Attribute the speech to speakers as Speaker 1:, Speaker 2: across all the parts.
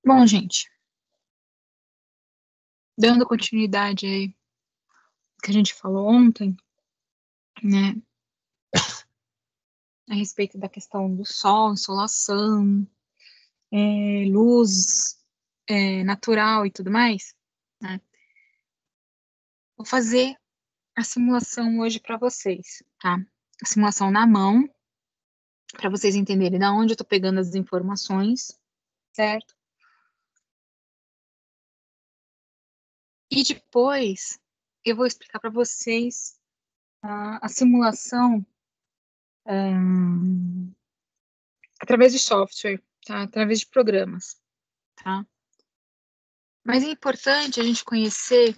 Speaker 1: Bom, gente, dando continuidade aí que a gente falou ontem, né, a respeito da questão do sol, insolação, luz natural e tudo mais, né, vou fazer a simulação hoje para vocês, tá? A simulação na mão, para vocês entenderem de onde eu tô pegando as informações, certo? E depois eu vou explicar para vocês a simulação através de software, tá? Através de programas, tá? Mas é importante a gente conhecer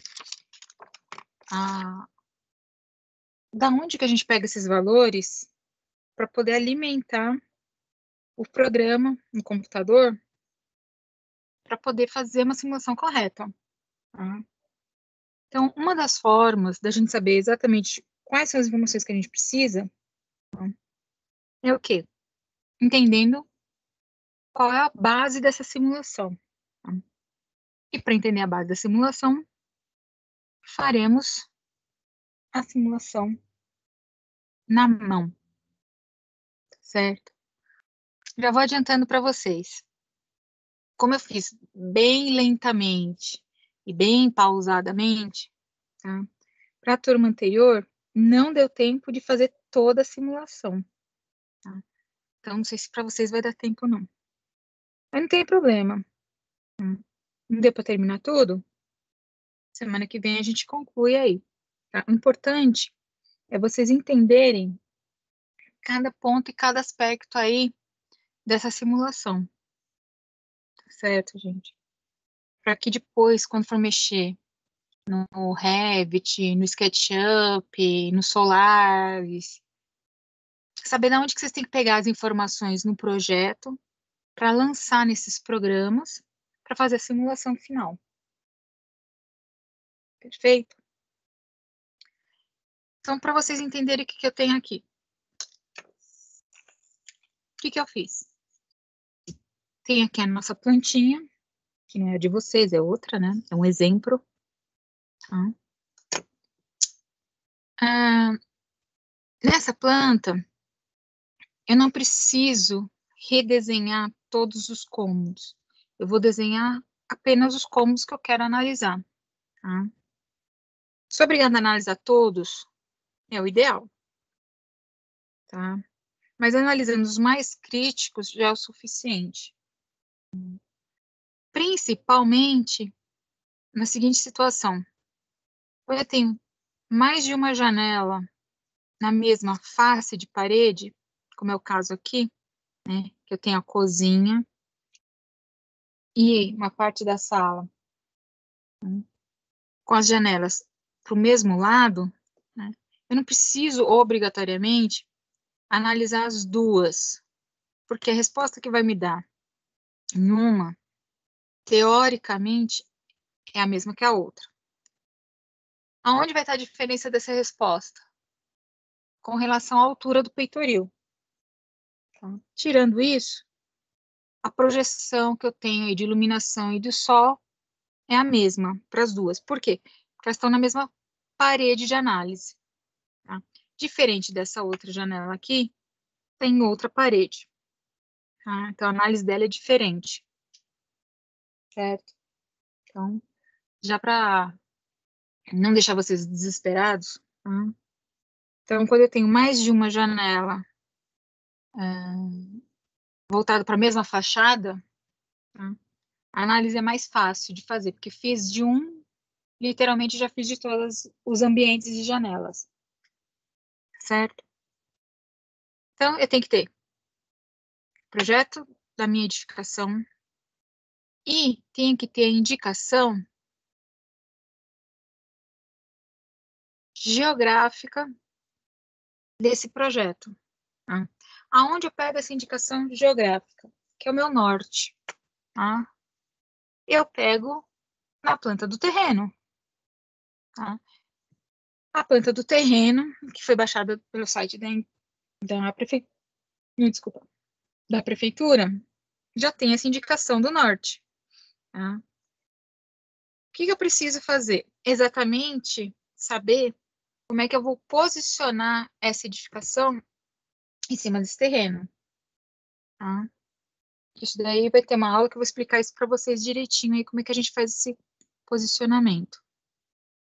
Speaker 1: da onde que a gente pega esses valores para poder alimentar o programa no computador para poder fazer uma simulação correta, tá? Então, uma das formas da gente saber exatamente quais são as informações que a gente precisa, tá, é o quê? Entendendo qual é a base dessa simulação, tá? E para entender a base da simulação, faremos a simulação na mão, certo? Já vou adiantando para vocês. Como eu fiz bem lentamente e bem pausadamente, tá? Para a turma anterior, não deu tempo de fazer toda a simulação, tá? Então, não sei se para vocês vai dar tempo, não. Mas não tem problema, tá? Não deu para terminar tudo? Semana que vem a gente conclui aí, tá? O importante é vocês entenderem cada ponto e cada aspecto aí dessa simulação, tá certo, gente? Para que depois, quando for mexer no Revit, no SketchUp, no Solaris, saber de onde que vocês têm que pegar as informações no projeto para lançar nesses programas para fazer a simulação final. Perfeito? Então, para vocês entenderem o que eu tenho aqui. O que eu fiz? Tem aqui a nossa plantinha, que não é a de vocês, é outra, né? É um exemplo. Tá? Nessa planta, eu não preciso redesenhar todos os cômodos. Eu vou desenhar apenas os cômodos que eu quero analisar. Tá? Se obrigada a analisar todos, é o ideal. Tá? Mas analisando os mais críticos já é o suficiente. Principalmente na seguinte situação. Quando eu tenho mais de uma janela na mesma face de parede, como é o caso aqui, né, que eu tenho a cozinha e uma parte da sala, né, com as janelas para o mesmo lado, né, eu não preciso obrigatoriamente analisar as duas, porque a resposta que vai me dar em uma, teoricamente, é a mesma que a outra. Aonde vai estar a diferença dessa resposta? Com relação à altura do peitoril. Tá? Tirando isso, a projeção que eu tenho aí de iluminação e do sol é a mesma para as duas. Por quê? Porque elas estão na mesma parede de análise. Tá? Diferente dessa outra janela aqui, tem outra parede. Tá? Então, a análise dela é diferente. Certo? Então, já para não deixar vocês desesperados, tá? Então, quando eu tenho mais de uma janela voltada para a mesma fachada, tá? A análise é mais fácil de fazer, porque fiz de um, literalmente já fiz de todos os ambientes de janelas. Certo? Então, eu tenho que ter projeto da minha edificação e tenho que ter a indicação geográfica desse projeto. Tá? Aonde eu pego essa indicação geográfica? Que é o meu norte. Tá? Eu pego na planta do terreno. Tá? A planta do terreno, que foi baixada pelo site da da prefeitura, desculpa, da prefeitura, já tem essa indicação do norte. Tá? O que eu preciso fazer? Exatamente saber como é que eu vou posicionar essa edificação em cima desse terreno. Tá? Isso daí vai ter uma aula que eu vou explicar isso para vocês direitinho aí, como é que a gente faz esse posicionamento.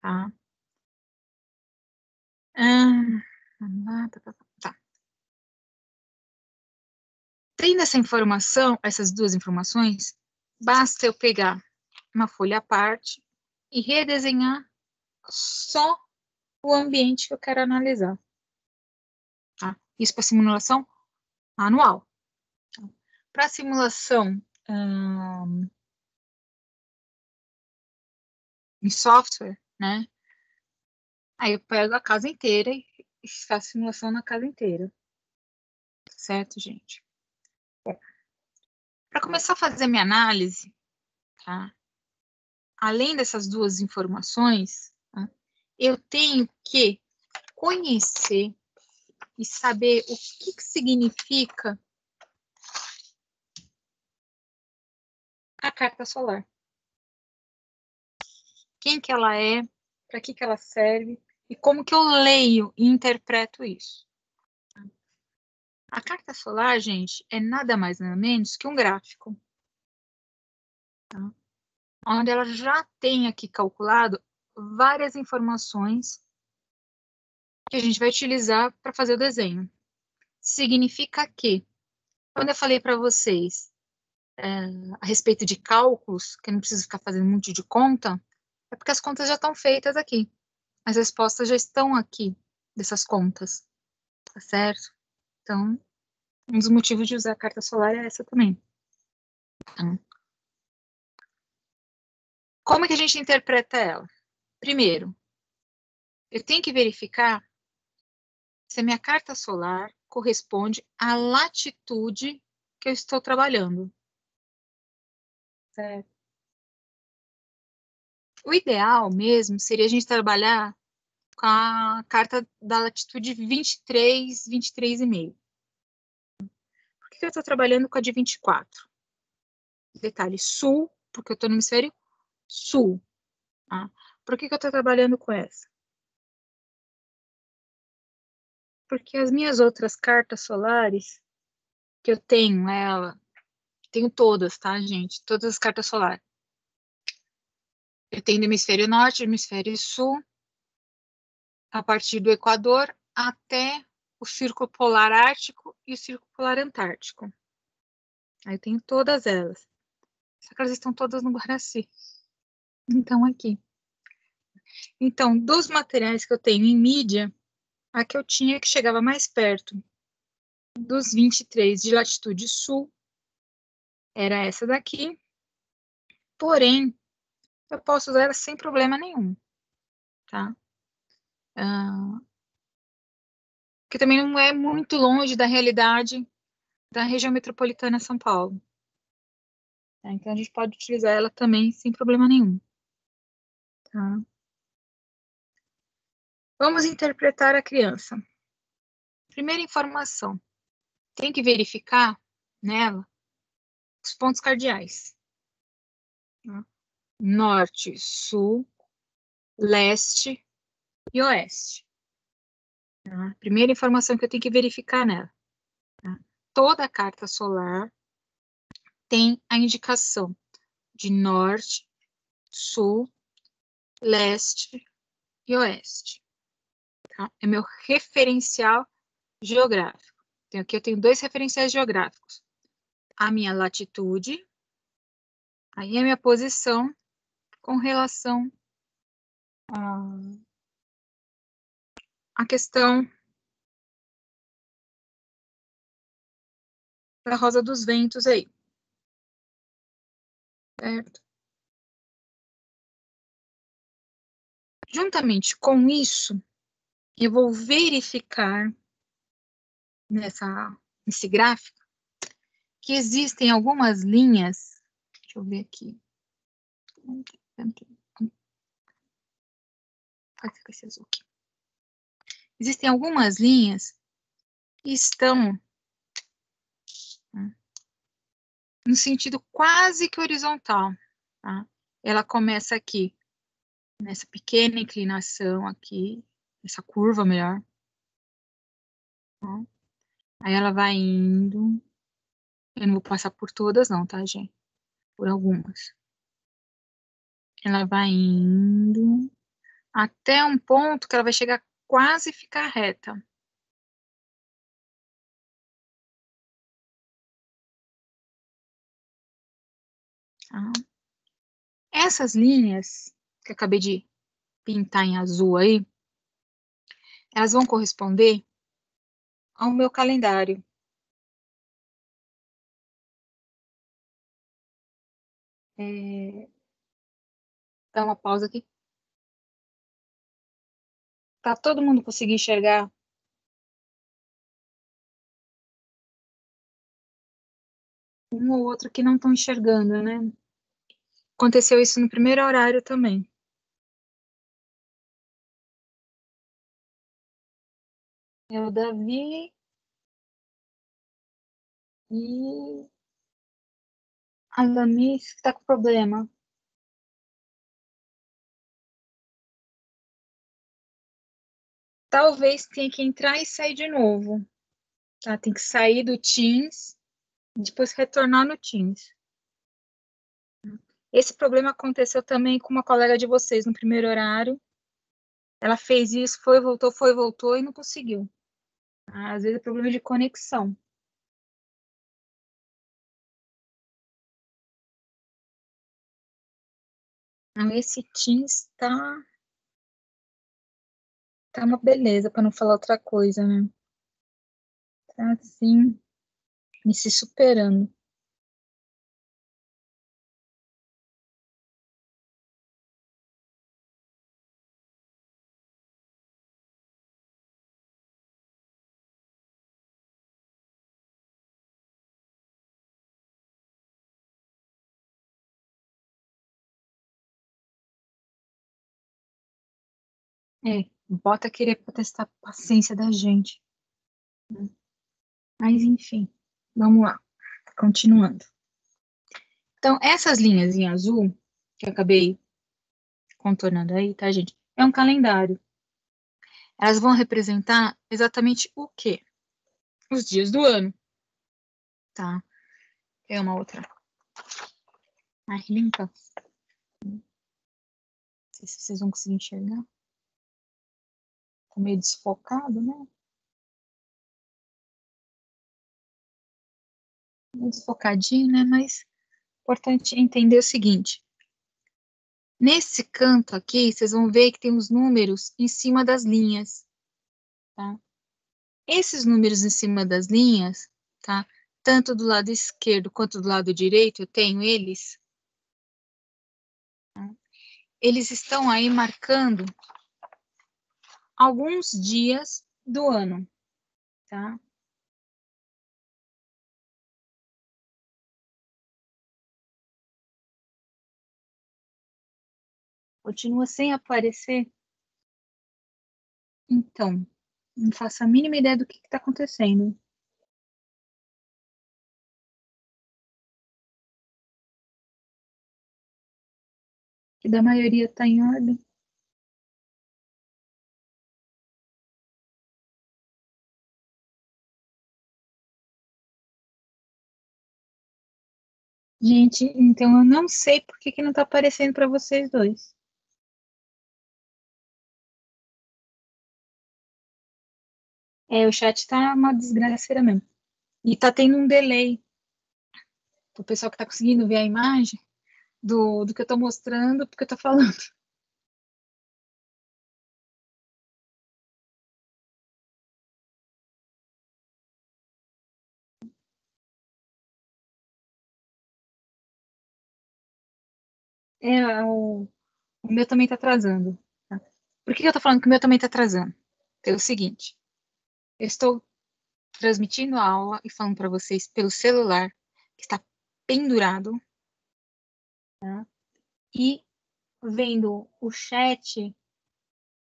Speaker 1: Tá? Tá. Tendo essa informação, essas duas informações, basta eu pegar uma folha à parte e redesenhar só o ambiente que eu quero analisar. Tá? Isso para simulação anual. Para simulação em software, né? Aí eu pego a casa inteira e faço simulação na casa inteira. Certo, gente? Para começar a fazer minha análise, tá? Além dessas duas informações, tá? Eu tenho que conhecer e saber o que significa a carta solar. Quem que ela é, para que ela serve e como que eu leio e interpreto isso. A carta solar, gente, é nada mais nada menos que um gráfico. Tá? Onde ela já tem aqui calculado várias informações que a gente vai utilizar para fazer o desenho. Significa que, quando eu falei para vocês a respeito de cálculos, que eu não preciso ficar fazendo um monte de conta, é porque as contas já estão feitas aqui. As respostas já estão aqui, dessas contas. Tá certo? Então, um dos motivos de usar a carta solar é essa também. Então, como é que a gente interpreta ela? Primeiro, eu tenho que verificar se a minha carta solar corresponde à latitude que eu estou trabalhando. Certo? O ideal mesmo seria a gente trabalhar com a carta da latitude 23, 23,5. Por que eu estou trabalhando com a de 24? Detalhe, sul, porque eu estou no hemisfério sul. Tá? Por que eu estou trabalhando com essa? Porque as minhas outras cartas solares, que eu tenho tenho todas, tá, gente? Todas as cartas solares. Eu tenho do hemisfério norte, do hemisfério sul, a partir do Equador até o Círculo Polar Ártico e o Círculo Polar Antártico. Aí eu tenho todas elas. Só que elas estão todas no Guaraci. Então, aqui. Então, dos materiais que eu tenho em mídia, a que eu tinha que chegava mais perto dos 23 de latitude sul era essa daqui. Porém, eu posso usar ela sem problema nenhum, tá? Que também não é muito longe da realidade da região metropolitana São Paulo. Tá? Então, a gente pode utilizar ela também sem problema nenhum. Tá? Vamos interpretar a criança. Primeira informação. Tem que verificar nela os pontos cardeais. Tá? Norte, sul, leste e oeste. Tá? Primeira informação que eu tenho que verificar nela. Tá? Toda a carta solar tem a indicação de norte, sul, leste e oeste. Tá? É meu referencial geográfico. Então, aqui eu tenho dois referenciais geográficos. A minha latitude, aí a minha posição com relação à questão da rosa dos ventos aí. Certo? Juntamente com isso, eu vou verificar nesse gráfico que existem algumas linhas. Deixa eu ver aqui. Pode ser com esse azul aqui. Existem algumas linhas estão no sentido quase que horizontal, tá? Ela começa aqui, nessa pequena inclinação aqui, essa curva melhor. Tá? Aí ela vai indo. Eu não vou passar por todas não, tá, gente? Por algumas. Ela vai indo até um ponto que ela vai chegar quase ficar reta. Tá? Essas linhas que eu acabei de pintar em azul aí, elas vão corresponder ao meu calendário. Dá uma pausa aqui. Para todo mundo conseguir enxergar. Um ou outro que não estão enxergando, né? Aconteceu isso no primeiro horário também. É o Davi e a Lamis que está com problema. Talvez tenha que entrar e sair de novo. Tá? Tem que sair do Teams, depois retornar no Teams. Esse problema aconteceu também com uma colega de vocês no primeiro horário. Ela fez isso, foi, voltou e não conseguiu. Às vezes é problema de conexão. Então, esse Teams tá uma beleza, para não falar outra coisa, né? Tá assim, me se superando. É, bota querer testar a paciência da gente, né? Mas enfim, vamos lá, continuando. Então, essas linhas em azul, que eu acabei contornando aí, tá, gente? É um calendário. Elas vão representar exatamente o quê? Os dias do ano, tá? É uma outra. Ai, limpa. Não sei se vocês vão conseguir enxergar. Tá meio desfocado, né? Meio desfocadinho, né? Mas importante entender o seguinte. Nesse canto aqui, vocês vão ver que tem os números em cima das linhas, tá? Esses números em cima das linhas, tá? Tanto do lado esquerdo quanto do lado direito, eu tenho eles. Tá? Eles estão aí marcando alguns dias do ano, tá? Continua sem aparecer. Então, não faço a mínima ideia do que está acontecendo. Que da maioria está em ordem. Gente, então eu não sei por que não está aparecendo para vocês dois. É, o chat tá uma desgraceira mesmo. E tá tendo um delay. O pessoal que tá conseguindo ver a imagem do que eu tô mostrando, porque eu tô falando. É, o meu também tá atrasando. Tá? Por que eu tô falando que o meu também tá atrasando? Pelo seguinte, eu estou transmitindo a aula e falando para vocês pelo celular, que está pendurado, tá? E vendo o chat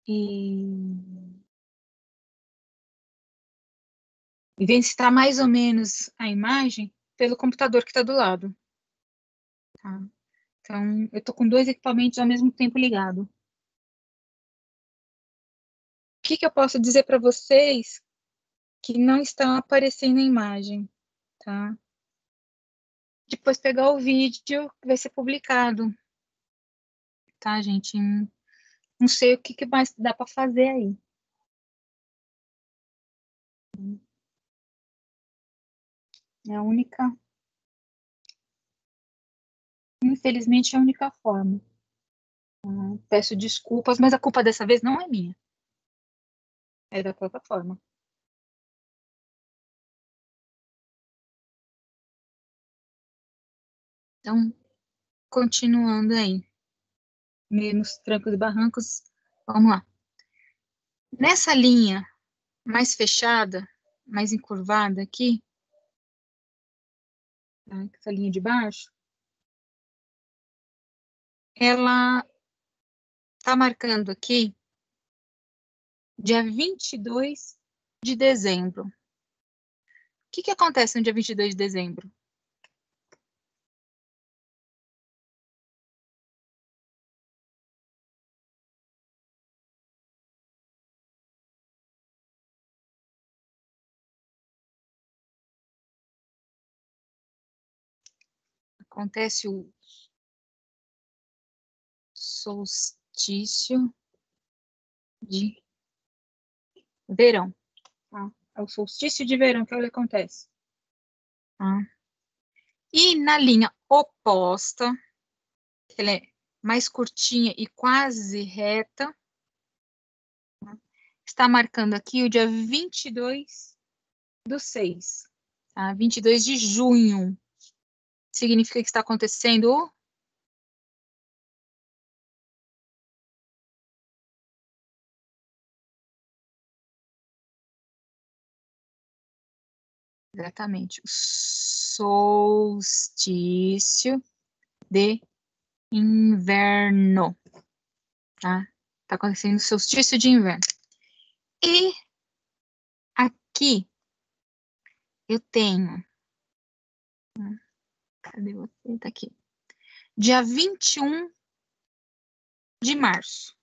Speaker 1: e e vencer mais ou menos a imagem pelo computador que está do lado. Tá? Então, eu estou com dois equipamentos ao mesmo tempo ligado. O que eu posso dizer para vocês que não estão aparecendo na imagem? Tá? Depois pegar o vídeo que vai ser publicado. Tá, gente? Não sei o que mais dá para fazer aí. É a única. Infelizmente, é a única forma. Peço desculpas, mas a culpa dessa vez não é minha. É da plataforma. Então, continuando aí. Meio nos trancos e barrancos. Vamos lá. Nessa linha mais fechada, mais encurvada aqui, tá? Essa linha de baixo, ela está marcando aqui dia 22 de dezembro. O que acontece no dia 22 de dezembro? Acontece o solstício de verão. Tá? É o solstício de verão que acontece. Tá? E na linha oposta, ela é mais curtinha e quase reta, tá? Está marcando aqui o dia 22/6, tá? 22 de junho. Significa que está acontecendo. Exatamente, o solstício de inverno, tá? Tá acontecendo o solstício de inverno. E aqui eu tenho. Cadê você? Tá aqui. Dia 21 de março.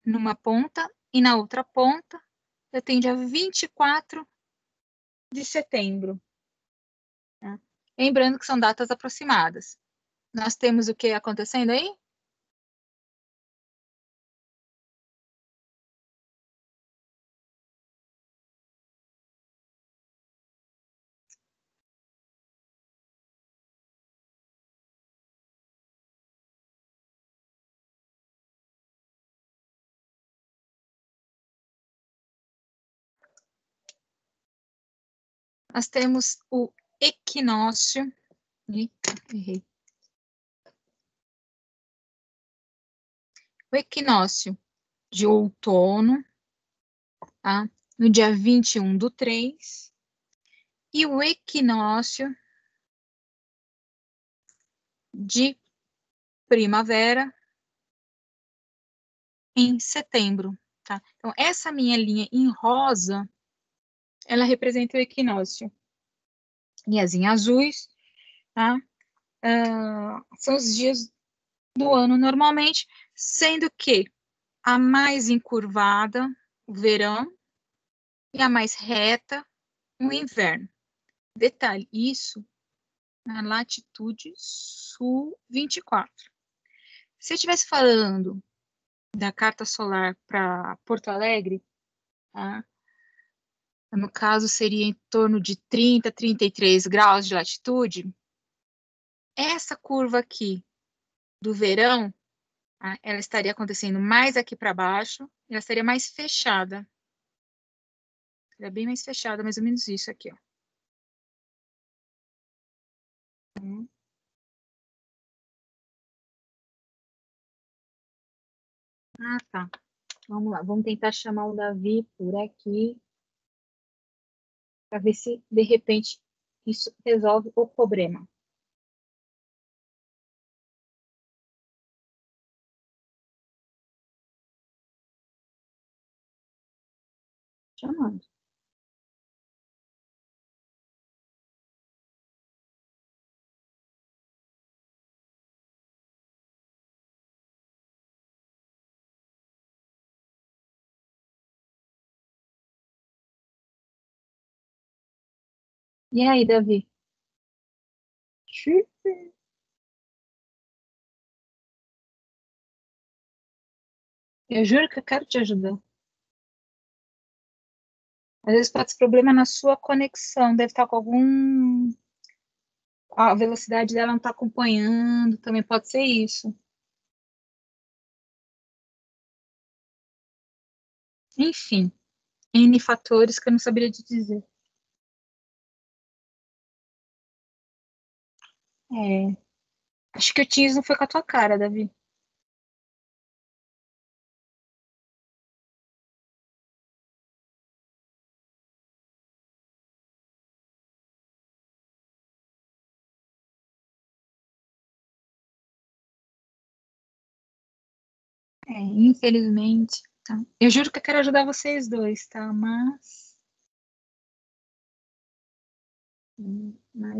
Speaker 1: Numa ponta e na outra ponta eu tenho dia 24 de setembro. Tá? Lembrando que são datas aproximadas. Nós temos o que acontecendo aí? Nós temos o equinócio. Eita, errei. O equinócio de outono, tá? No dia 21/3. E o equinócio de primavera em setembro, tá? Então, essa minha linha em rosa, ela representa o equinócio. E as em azuis, tá? São os dias do ano normalmente, sendo que a mais encurvada, o verão, e a mais reta, o inverno. Detalhe, isso na latitude sul 24. Se eu estivesse falando da carta solar para Porto Alegre, tá? No caso seria em torno de 30, 33 graus de latitude. Essa curva aqui do verão, tá? Ela estaria acontecendo mais aqui para baixo, ela seria mais fechada. Ela é bem mais fechada, mais ou menos isso aqui, ó. Ah, tá. Vamos lá, vamos tentar chamar o Davi por aqui para ver se de repente isso resolve o problema. Chamando. E aí, Davi? Eu juro que eu quero te ajudar. Às vezes pode ser problema na sua conexão, deve estar com algum. A velocidade dela não está acompanhando, também pode ser isso. Enfim, N fatores que eu não saberia te dizer. É, acho que o Teams não foi com a tua cara, Davi. É, infelizmente. Tá? Eu juro que eu quero ajudar vocês dois, tá? Mas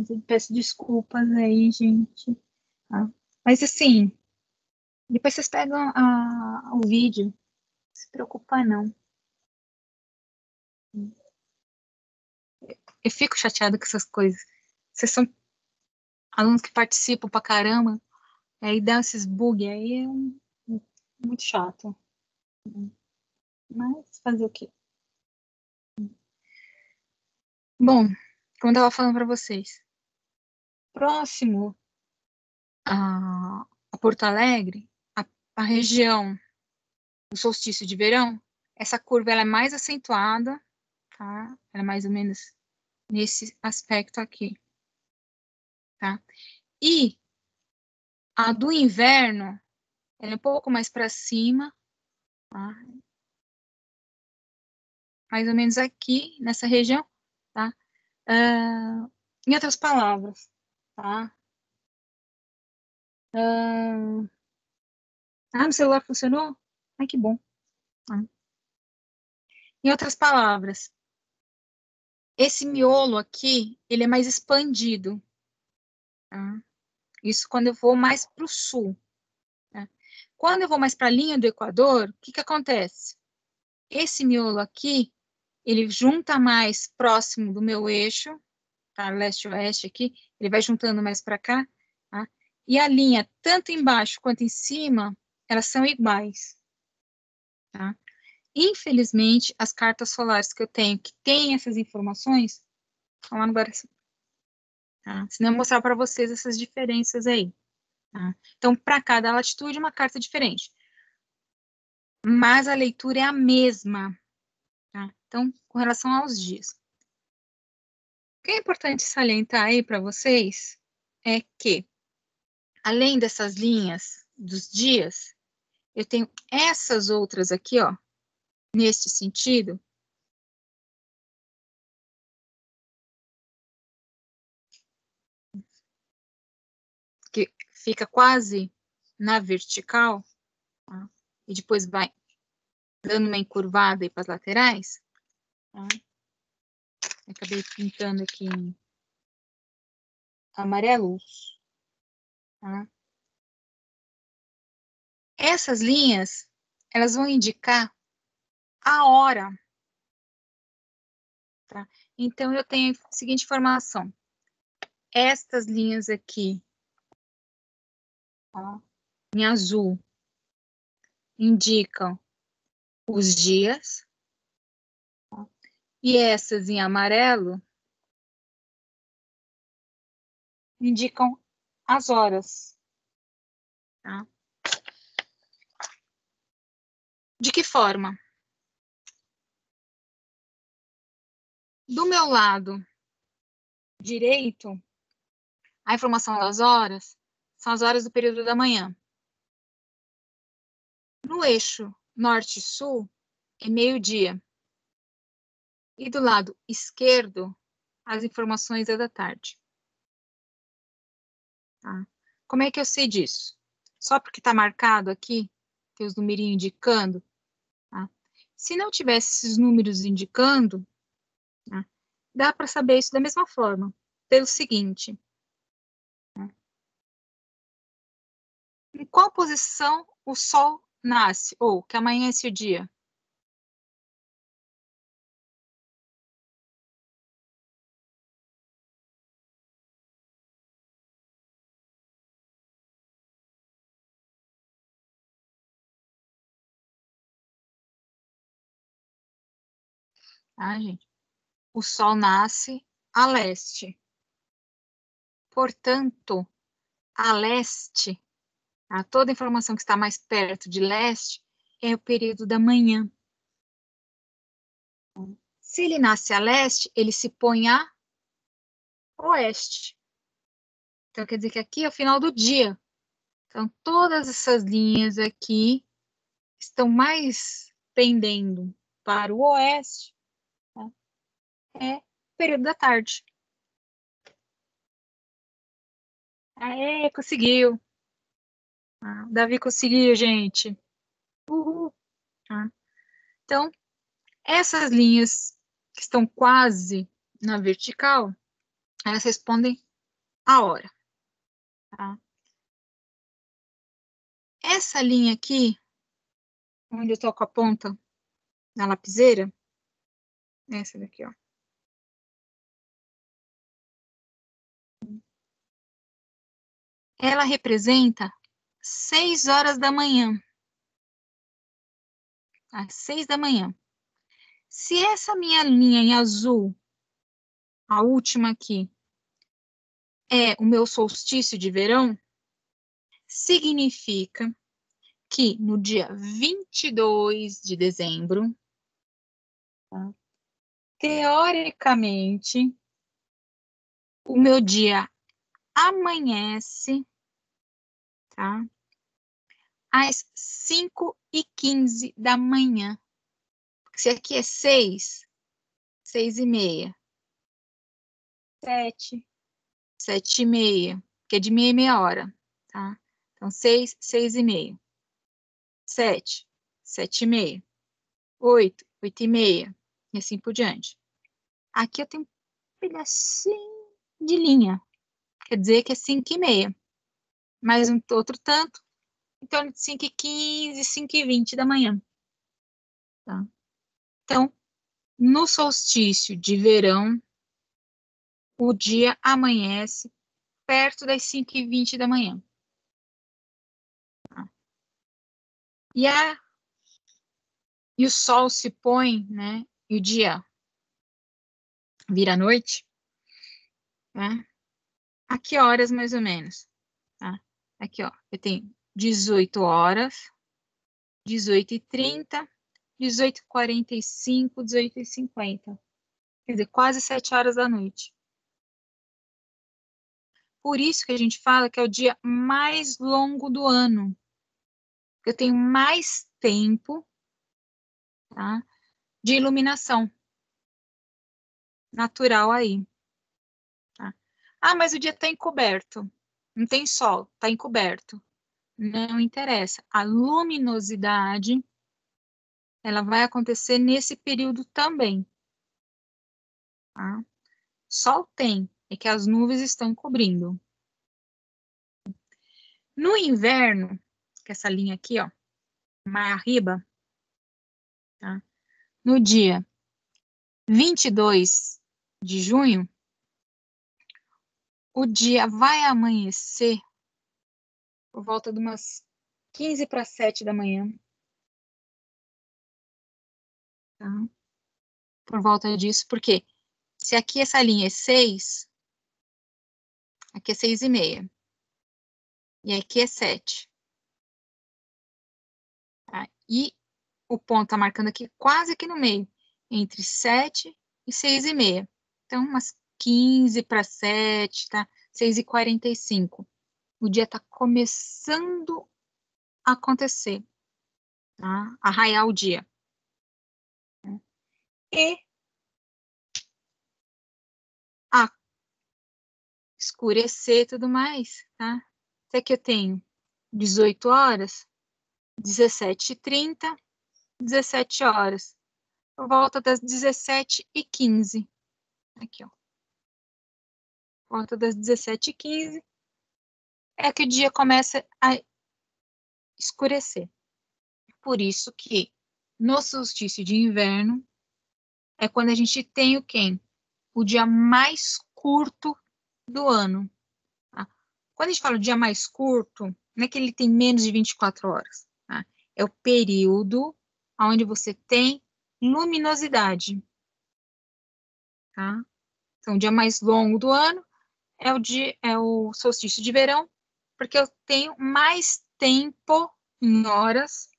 Speaker 1: eu peço desculpas aí, gente. Tá? Mas assim, depois vocês pegam o vídeo. Não se preocupa, não. Eu fico chateada com essas coisas. Vocês são alunos que participam pra caramba, aí dá esses bugs aí, muito chato. Mas fazer o quê? Bom, como eu tava falando pra vocês, próximo a Porto Alegre, a região do solstício de verão, essa curva ela é mais acentuada, tá? Ela é mais ou menos nesse aspecto aqui, tá? E a do inverno, ela é um pouco mais para cima, tá? Mais ou menos aqui, nessa região, tá? Ah, em outras palavras, tá? Ah, meu celular funcionou? Ai, que bom. Tá? Em outras palavras, esse miolo aqui, ele é mais expandido, tá? Isso quando eu vou mais para o sul, tá? Quando eu vou mais para a linha do Equador, o que que acontece? Esse miolo aqui, ele junta mais próximo do meu eixo, tá? Leste-oeste aqui, ele vai juntando mais para cá, tá? E a linha, tanto embaixo quanto em cima, elas são iguais, tá? Infelizmente, as cartas solares que eu tenho, que tem essas informações, estão lá no Guaraci, tá? Senão eu mostrar para vocês essas diferenças aí, tá? Então, para cada latitude, uma carta diferente. Mas a leitura é a mesma, tá? Então, com relação aos dias. O que é importante salientar aí para vocês é que, além dessas linhas dos dias, eu tenho essas outras aqui, ó, neste sentido, que fica quase na vertical, tá? E depois vai dando uma encurvada aí para as laterais, tá? Acabei pintando aqui em amarelo, tá? Essas linhas, elas vão indicar a hora, tá? Então, eu tenho a seguinte informação. Estas linhas aqui, tá? Em azul, indicam os dias, tá? E essas em amarelo indicam as horas, tá? De que forma? Do meu lado direito, a informação das horas são as horas do período da manhã. No eixo norte-sul, é meio-dia. E do lado esquerdo, as informações é da tarde. Tá? Como é que eu sei disso? Só porque está marcado aqui, tem os numerinhos indicando, tá? Se não tivesse esses números indicando, né, dá para saber isso da mesma forma, pelo seguinte. Né, em qual posição o Sol nasce, ou que amanhece o dia? Tá, gente? O Sol nasce a leste. Portanto, a leste, tá? Toda informação que está mais perto de leste é o período da manhã. Se ele nasce a leste, ele se põe a oeste. Então, quer dizer que aqui é o final do dia. Então, todas essas linhas aqui estão mais pendendo para o oeste, tá? É período da tarde. Aê, conseguiu! Ah, o Davi conseguiu, gente. Uhul! Ah, então, essas linhas que estão quase na vertical, elas respondem a hora, tá? Essa linha aqui, onde eu tô com a ponta na lapiseira, essa daqui, ó. Ela representa 6 horas da manhã. Às 6 da manhã. Se essa minha linha em azul, a última aqui, é o meu solstício de verão, significa que no dia 22 de dezembro, tá, teoricamente, o meu dia amanhece, tá, às 5h15 da manhã. Se aqui é 6, 6h30, 7, 7h30, que é de meia em meia hora, tá? Então, 6, 6h30. 7, 7h30. 8, 8h30. E assim por diante. Aqui eu tenho um pedacinho de linha. Quer dizer que é 5h30. Mais um outro tanto, em torno de 5h15, 5h20 da manhã. Tá? Então, no solstício de verão, o dia amanhece perto das 5h20 da manhã. Tá? E o sol se põe, né? E o dia vira noite, né? A que horas mais ou menos? Tá? Aqui, ó, eu tenho 18 horas, 18h30, 18h45, 18h50. Quer dizer, quase 7 horas da noite. Por isso que a gente fala que é o dia mais longo do ano. Eu tenho mais tempo, tá, de iluminação natural aí. Tá? Ah, mas o dia está encoberto. Não tem sol, está encoberto. Não interessa. A luminosidade, ela vai acontecer nesse período também. Tá? Sol tem, é que as nuvens estão cobrindo. No inverno, que é essa linha aqui, ó, mais arriba, tá? No dia 22 de junho, o dia vai amanhecer por volta de umas 15 para 7 da manhã. Tá? Por volta disso, porque se aqui essa linha é 6, aqui é 6h30. E aqui é 7. Tá? E o ponto está marcando aqui quase aqui no meio, entre 7 e 6h30. Então, umas 15 para 7, tá? 6h45. O dia está começando a acontecer, tá? A raiar o dia. E a escurecer e tudo mais, tá? Até que eu tenho 18 horas, 17h30, 17 horas. Por volta das 17h15. Aqui, ó. Por volta das 17h15 é que o dia começa a escurecer. Por isso que no solstício de inverno é quando a gente tem o quê? O dia mais curto do ano. Tá? Quando a gente fala o dia mais curto, não é que ele tem menos de 24 horas. Tá? É o período onde você tem luminosidade. Tá? Então, o dia mais longo do ano é o solstício de verão, porque eu tenho mais tempo em horas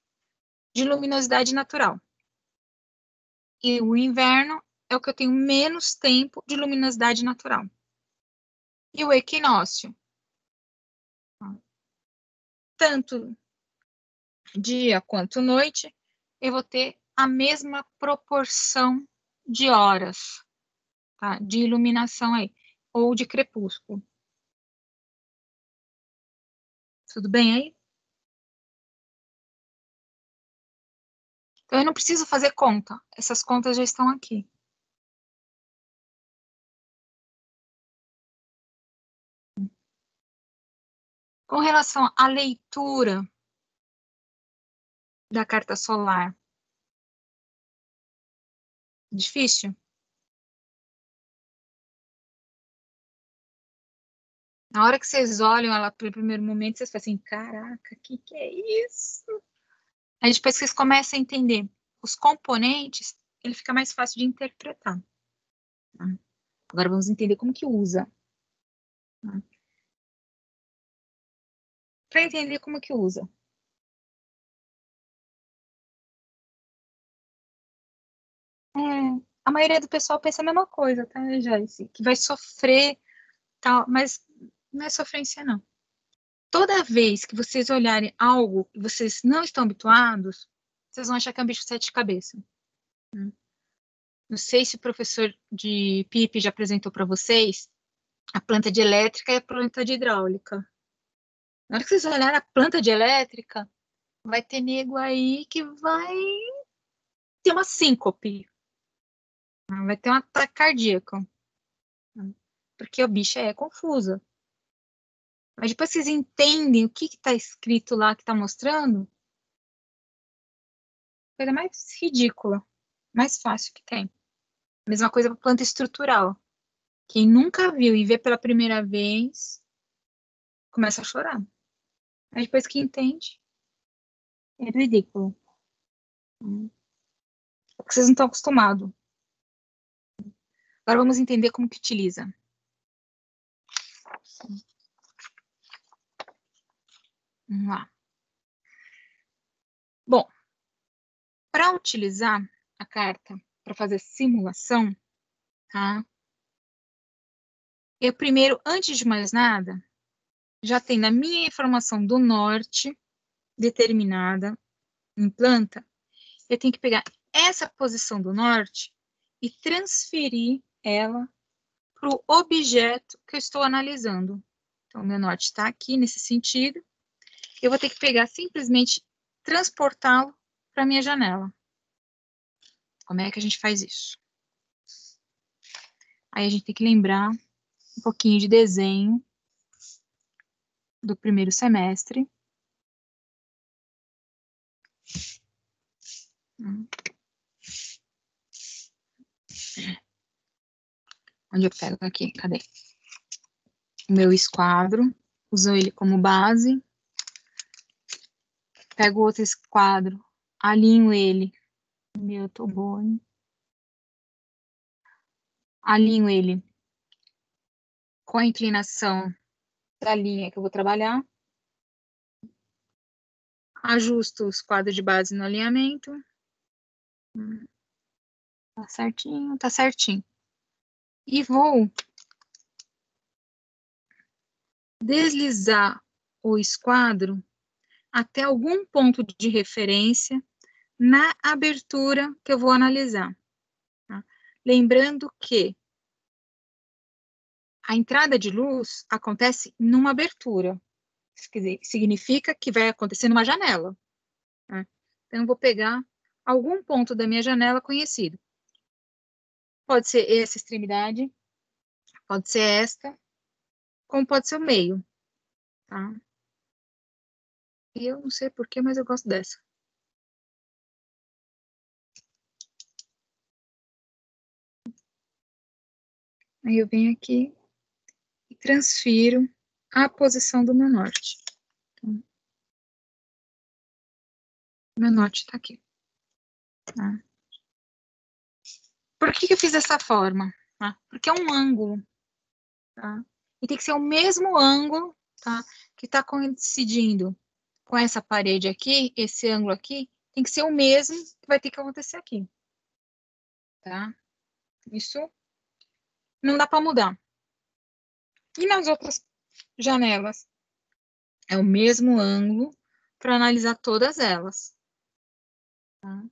Speaker 1: de luminosidade natural. E o inverno é o que eu tenho menos tempo de luminosidade natural. E o equinócio? Tanto dia quanto noite, eu vou ter a mesma proporção de horas, tá? De iluminação aí, ou de crepúsculo. Tudo bem aí? Então, eu não preciso fazer conta. Essas contas já estão aqui. Com relação à leitura da carta solar, difícil? Na hora que vocês olham ela pelo primeiro momento, vocês falam assim, caraca, que é isso? Aí depois que vocês começam a entender os componentes, ele fica mais fácil de interpretar. Tá? Agora vamos entender como que usa. Tá? Para entender como que usa. É, a maioria do pessoal pensa a mesma coisa, tá, Joyce? Que vai sofrer, tal, mas não é sofrência, não. Toda vez que vocês olharem algo que vocês não estão habituados, vocês vão achar que é um bicho de sete cabeças. Não sei se o professor de PIP já apresentou para vocês a planta de elétrica e a planta de hidráulica. Na hora que vocês olharem a planta de elétrica, vai ter nego aí que vai ter uma síncope, vai ter um ataque cardíaco, porque o bicho é confuso. Mas depois vocês entendem o que está escrito lá, que está mostrando, coisa mais ridícula, mais fácil que tem. Mesma coisa para planta estrutural. Quem nunca viu e vê pela primeira vez, começa a chorar. Aí depois que entende, é ridículo. Porque vocês não estão acostumados. Agora vamos entender como que utiliza. Vamos lá. Bom, para utilizar a carta para fazer simulação, tá? Eu primeiro, antes de mais nada, já tenho na minha informação do norte determinada em planta, eu tenho que pegar essa posição do norte e transferir ela para o objeto que eu estou analisando. Então, meu norte está aqui nesse sentido. Eu vou ter que pegar simplesmente transportá-lo para minha janela. Como é que a gente faz isso? Aí a gente tem que lembrar um pouquinho de desenho do primeiro semestre. Onde eu pego aqui? Cadê? O meu esquadro. Uso ele como base. Pego outro esquadro. Alinho ele. Meu, tô boa, hein? Alinho ele com a inclinação da linha que eu vou trabalhar. Ajusto os quadros de base no alinhamento. Tá certinho, tá certinho. E vou deslizar o esquadro até algum ponto de referência na abertura que eu vou analisar. Tá? Lembrando que a entrada de luz acontece numa abertura. Isso quer dizer, significa que vai acontecer numa janela. Tá? Então, eu vou pegar algum ponto da minha janela conhecido. Pode ser essa extremidade, pode ser esta, como pode ser o meio, tá? E eu não sei porquê, mas eu gosto dessa. Aí eu venho aqui e transfiro a posição do meu norte. Então, meu norte tá aqui. Tá? Por que eu fiz dessa forma? Tá? Porque é um ângulo, tá? E tem que ser o mesmo ângulo, tá? Que está coincidindo com essa parede aqui, esse ângulo aqui, tem que ser o mesmo que vai ter que acontecer aqui, tá? Isso não dá para mudar. E nas outras janelas? É o mesmo ângulo para analisar todas elas, tá?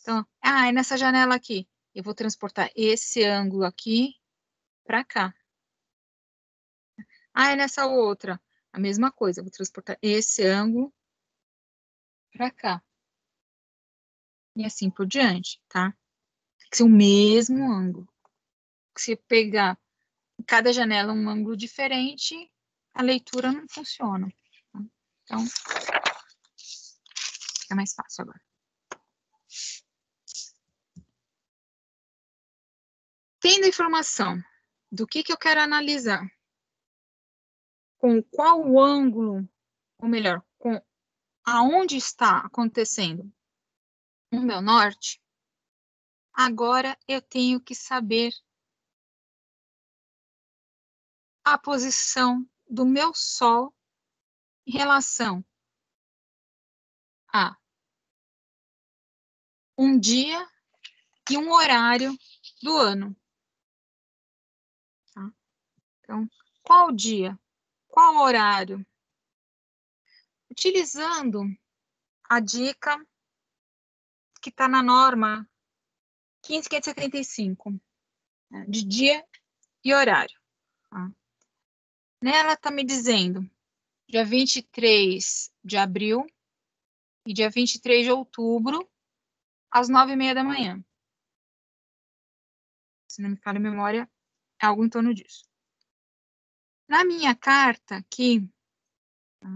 Speaker 1: Então, é nessa janela aqui, eu vou transportar esse ângulo aqui para cá. É nessa outra, a mesma coisa, eu vou transportar esse ângulo para cá. E assim por diante, tá? Tem que ser o mesmo ângulo. Se pegar cada janela um ângulo diferente, a leitura não funciona. Tá? Então, fica mais fácil agora. Tendo a informação do que eu quero analisar, com qual ângulo, ou melhor, com aonde está acontecendo o meu norte, agora eu tenho que saber a posição do meu Sol em relação a um dia e um horário do ano. Tá? Então, qual dia? Qual horário? Utilizando a dica que está na norma 15.575, né, de dia e horário. Tá? Nela está me dizendo dia 23 de abril e dia 23 de outubro, às 9h30 da manhã. Se não me falha a memória, é algo em torno disso. Na minha carta aqui, tá?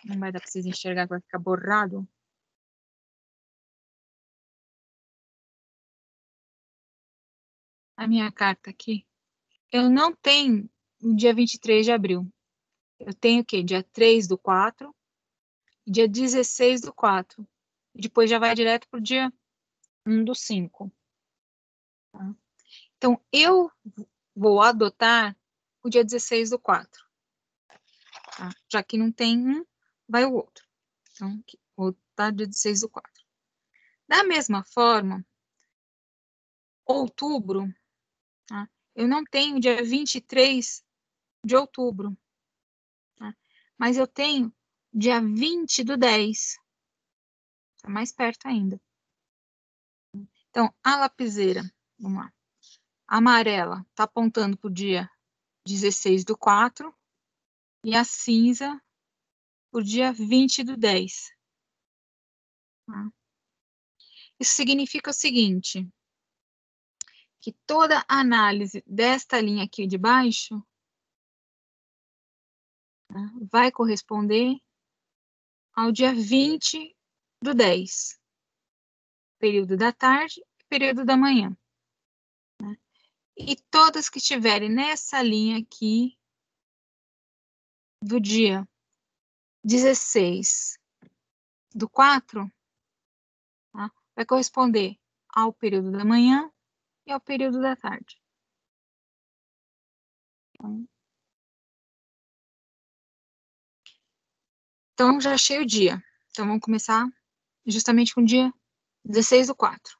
Speaker 1: Não vai dar para vocês enxergar, vai ficar borrado. A minha carta aqui, eu não tenho o dia 23 de abril. Eu tenho o quê? Dia 3/4 e dia 16/4. E depois já vai direto para o dia 1/5. Tá? Então, eu vou adotar o dia 16/4. Tá? Já que não tem um, vai o outro. Então, aqui, vou botar dia 16/4. Da mesma forma, outubro, tá? Eu não tenho dia 23 de outubro, tá? Mas eu tenho dia 20/10. Está mais perto ainda. Então, a lapiseira, vamos lá. A amarela está apontando para o dia 16/4 e a cinza para o dia 20/10. Tá? Isso significa o seguinte, que toda análise desta linha aqui de baixo, tá, vai corresponder ao dia 20/10, período da tarde e período da manhã. Né? E todas que estiverem nessa linha aqui, do dia 16/4, tá, vai corresponder ao período da manhã e ao período da tarde. Então, já achei o dia. Então, vamos começar justamente com o dia 16/4.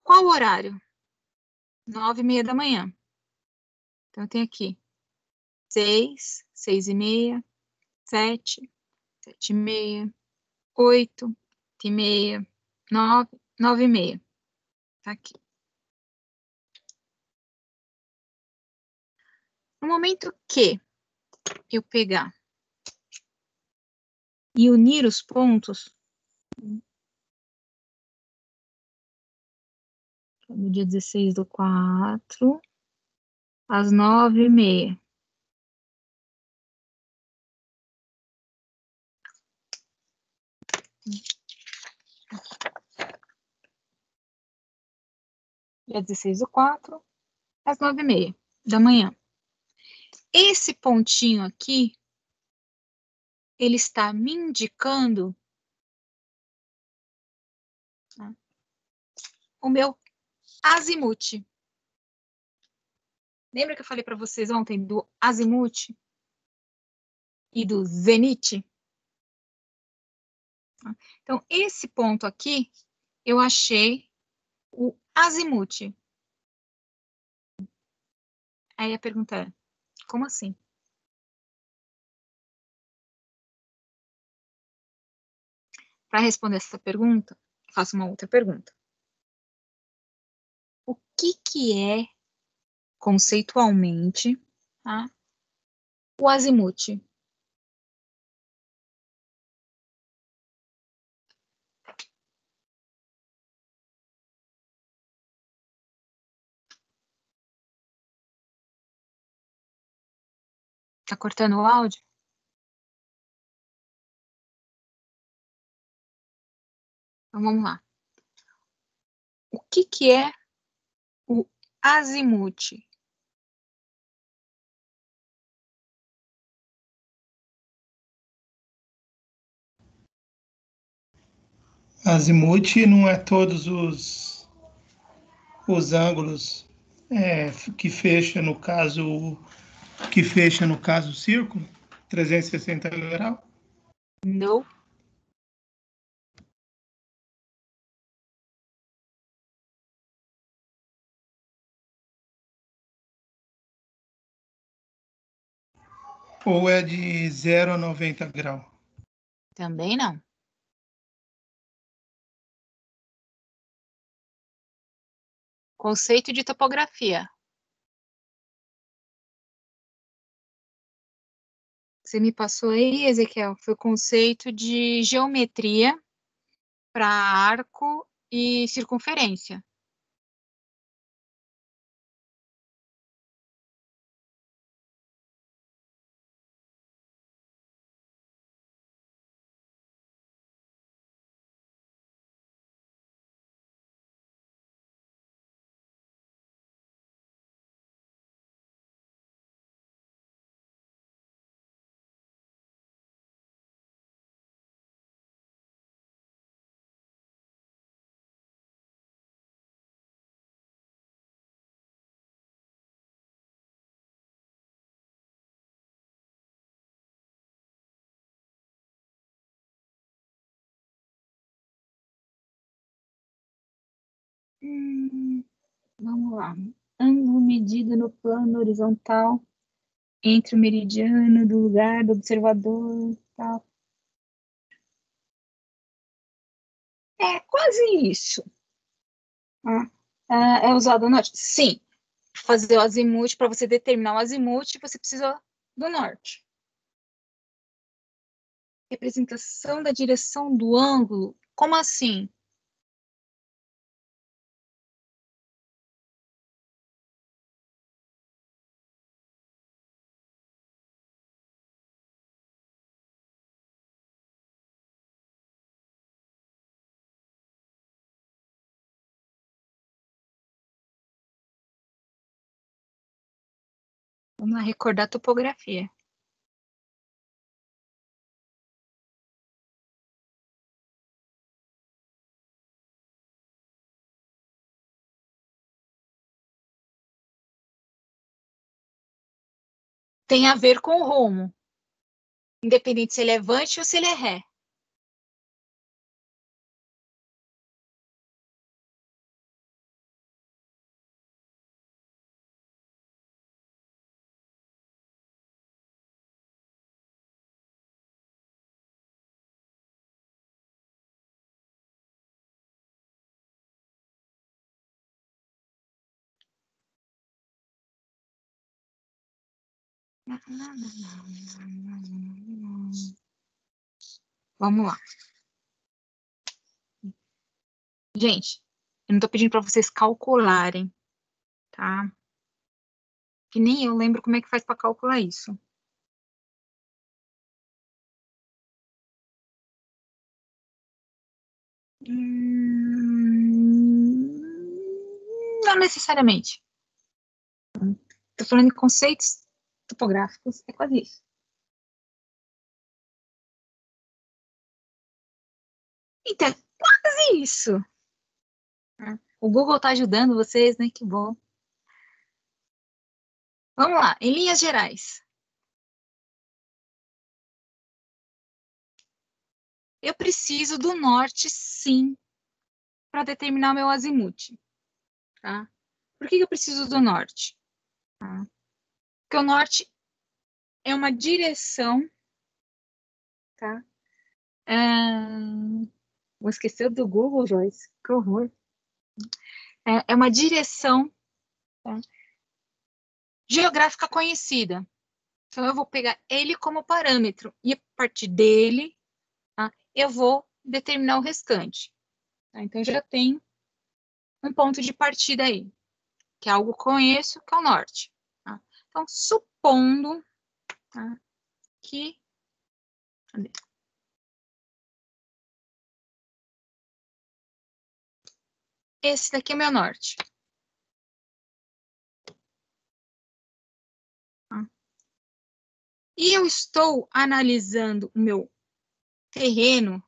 Speaker 1: Qual o horário? 9h30 da manhã. Então, tem aqui 6, 6h30, 7, 7h30, 8, 8h30, 9, 9h30. Tá aqui. No momento que eu pegar e unir os pontos, No dia 16/4, às 9h30. Dia 16/4, às 9h30 da manhã. Esse pontinho aqui, ele está me indicando, tá, o meu azimuth. Lembra que eu falei para vocês ontem do azimuth e do zenith? Então, esse ponto aqui, eu achei o azimuth. Aí a pergunta é, como assim? Para responder essa pergunta, faço uma outra pergunta. O que é, conceitualmente, tá, o azimuth? Tá cortando o áudio? Então vamos lá. O que é o azimuth?
Speaker 2: Azimuth não é todos os ângulos que fecha no caso o círculo 360 graus.
Speaker 1: Não.
Speaker 2: Ou é de 0 a 90 graus?
Speaker 1: Também não. Conceito de topografia. Você me passou aí, Ezequiel, foi o conceito de geometria para arco e circunferência. Vamos lá. Ângulo medido no plano horizontal entre o meridiano do lugar do observador, tal. É quase isso. É usado o norte? Sim. Fazer o azimuth, para você determinar o azimuth, você precisa do norte. Representação da direção do ângulo? Como assim? Vamos lá, recordar a topografia. Tem a ver com o rumo, independente se ele é avante ou se ele é ré. Vamos lá. Gente, eu não estou pedindo para vocês calcularem, tá? Que nem eu lembro como é que faz para calcular isso. Não necessariamente. Estou falando de conceitos topográficos, é quase isso. Então, é quase isso. O Google está ajudando vocês, né? Que bom. Vamos lá, em linhas gerais. Eu preciso do norte, sim, para determinar o meu azimuth, tá? Por que eu preciso do norte? Tá? Porque o norte é uma direção, tá? Vou esquecer do Google, Joyce. Que horror. É uma direção, tá? Geográfica conhecida. Então, eu vou pegar ele como parâmetro e a partir dele, tá? Eu vou determinar o restante. Tá? Então, eu já tenho um ponto de partida aí, que é algo que eu conheço, que é o norte. Tá? Então, supondo, tá, que... Cadê? Esse daqui é meu norte. Tá? E eu estou analisando o meu terreno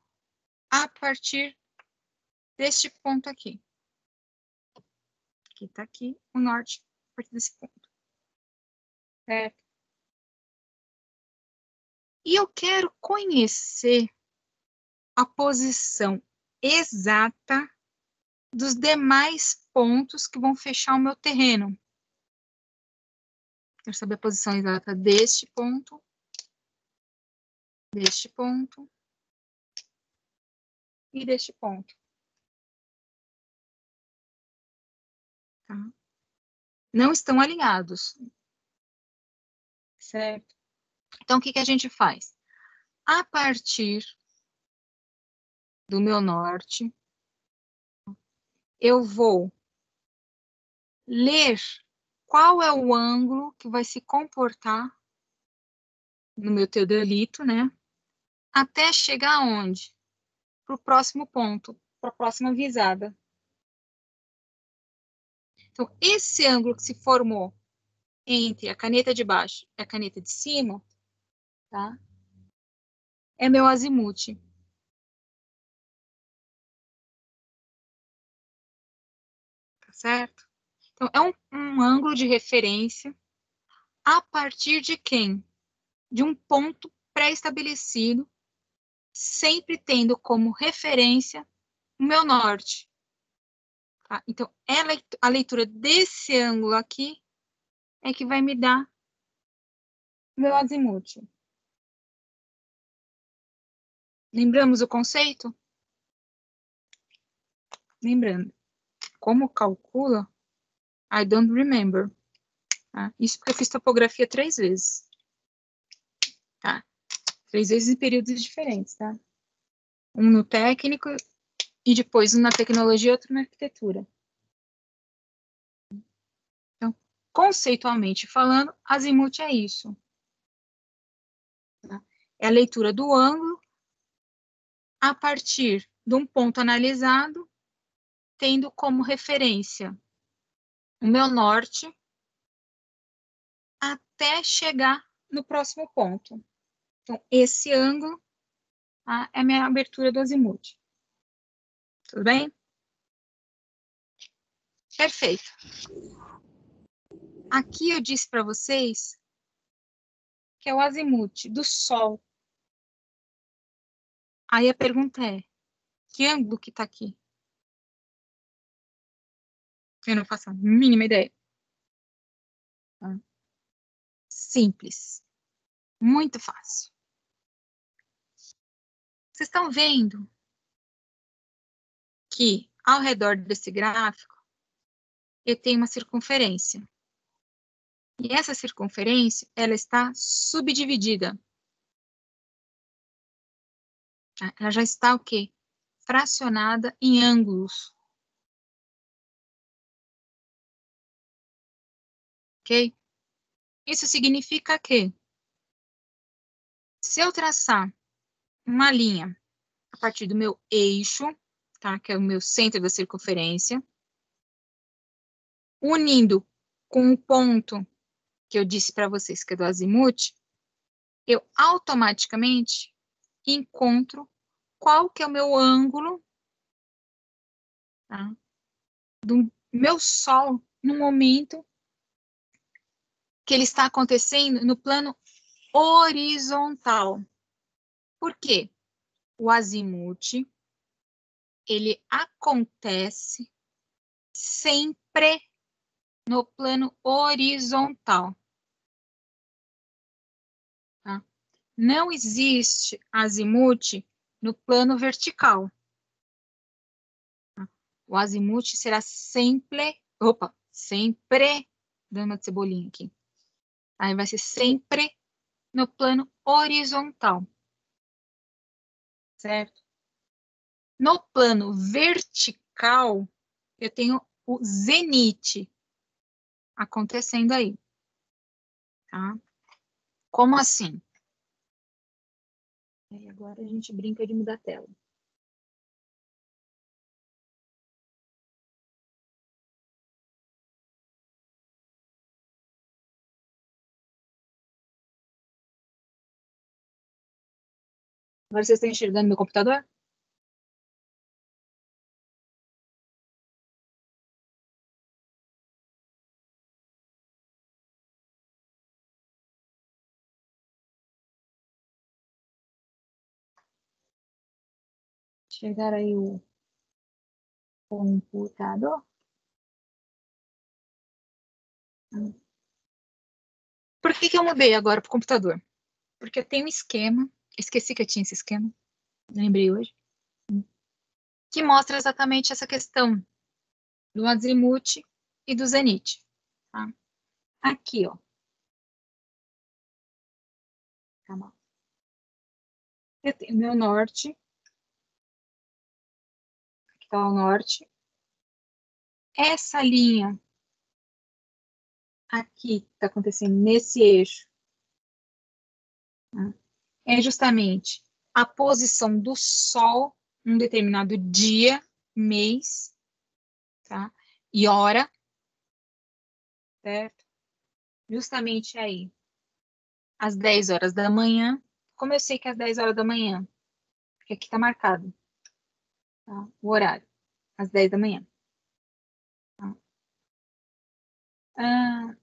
Speaker 1: a partir deste ponto aqui. Que está aqui, o norte, a partir desse ponto. Certo? E eu quero conhecer a posição exata dos demais pontos que vão fechar o meu terreno. Quero saber a posição exata deste ponto e deste ponto. Tá? Não estão alinhados. Certo? Então, o que a gente faz? A partir do meu norte, eu vou ler qual é o ângulo que vai se comportar no meu teodolito, né? Até chegar aonde? Para o próximo ponto, para a próxima visada. Então, esse ângulo que se formou entre a caneta de baixo e a caneta de cima, tá? É meu azimuth. Tá certo? Então, é um ângulo de referência a partir de quem? De um ponto pré-estabelecido, sempre tendo como referência o meu norte. Tá? Então, a leitura desse ângulo aqui é que vai me dar meu azimuth. Lembramos o conceito? Lembrando. Como calcula? I don't remember. Tá? Isso porque eu fiz topografia 3 vezes. Tá? 3 vezes em períodos diferentes, tá? Um no técnico e depois um na tecnologia e outro na arquitetura. Então, conceitualmente falando, azimuth é isso. Tá? É a leitura do ângulo a partir de um ponto analisado, tendo como referência o meu norte até chegar no próximo ponto. Então, esse ângulo, tá, é a minha abertura do azimuth. Tudo bem? Perfeito. Aqui eu disse para vocês que é o azimuth do Sol. Aí a pergunta é, que ângulo que está aqui? Eu não faço a mínima ideia. Tá? Simples. Muito fácil. Vocês estão vendo que ao redor desse gráfico eu tenho uma circunferência. E essa circunferência, ela está subdividida. Ela já está o quê? Fracionada em ângulos. ok? Isso significa que, se eu traçar uma linha a partir do meu eixo, tá? Que é o meu centro da circunferência, unindo com o ponto que eu disse para vocês, que é do azimuth, eu automaticamente encontro qual que é o meu ângulo, tá? Do meu Sol no momento que ele está acontecendo no plano horizontal. Por quê? O azimuth, ele acontece sempre no plano horizontal, tá? Não existe azimuth no plano vertical. Tá? O azimuth será sempre, dando uma de cebolinha aqui. Aí vai ser sempre no plano horizontal, certo? No plano vertical, eu tenho o zenite acontecendo aí, tá? Como assim? E agora a gente brinca de mudar a tela. Agora vocês estão enxergando meu computador? Chegar aí o computador. Por que que eu mudei agora para o computador? Porque eu tenho um esquema, esqueci que eu tinha esse esquema, lembrei hoje, que mostra exatamente essa questão do azimuth e do zenite. Tá? Aqui, ó. Calma. Eu tenho meu norte, aqui está o norte. Essa linha aqui que está acontecendo nesse eixo, tá? É justamente a posição do Sol num determinado dia, mês, tá? E hora, certo? Justamente aí, às 10 horas da manhã. Como eu sei que é às 10 horas da manhã? Porque aqui está marcado, tá? O horário, às 10 da manhã. Tá? Ah,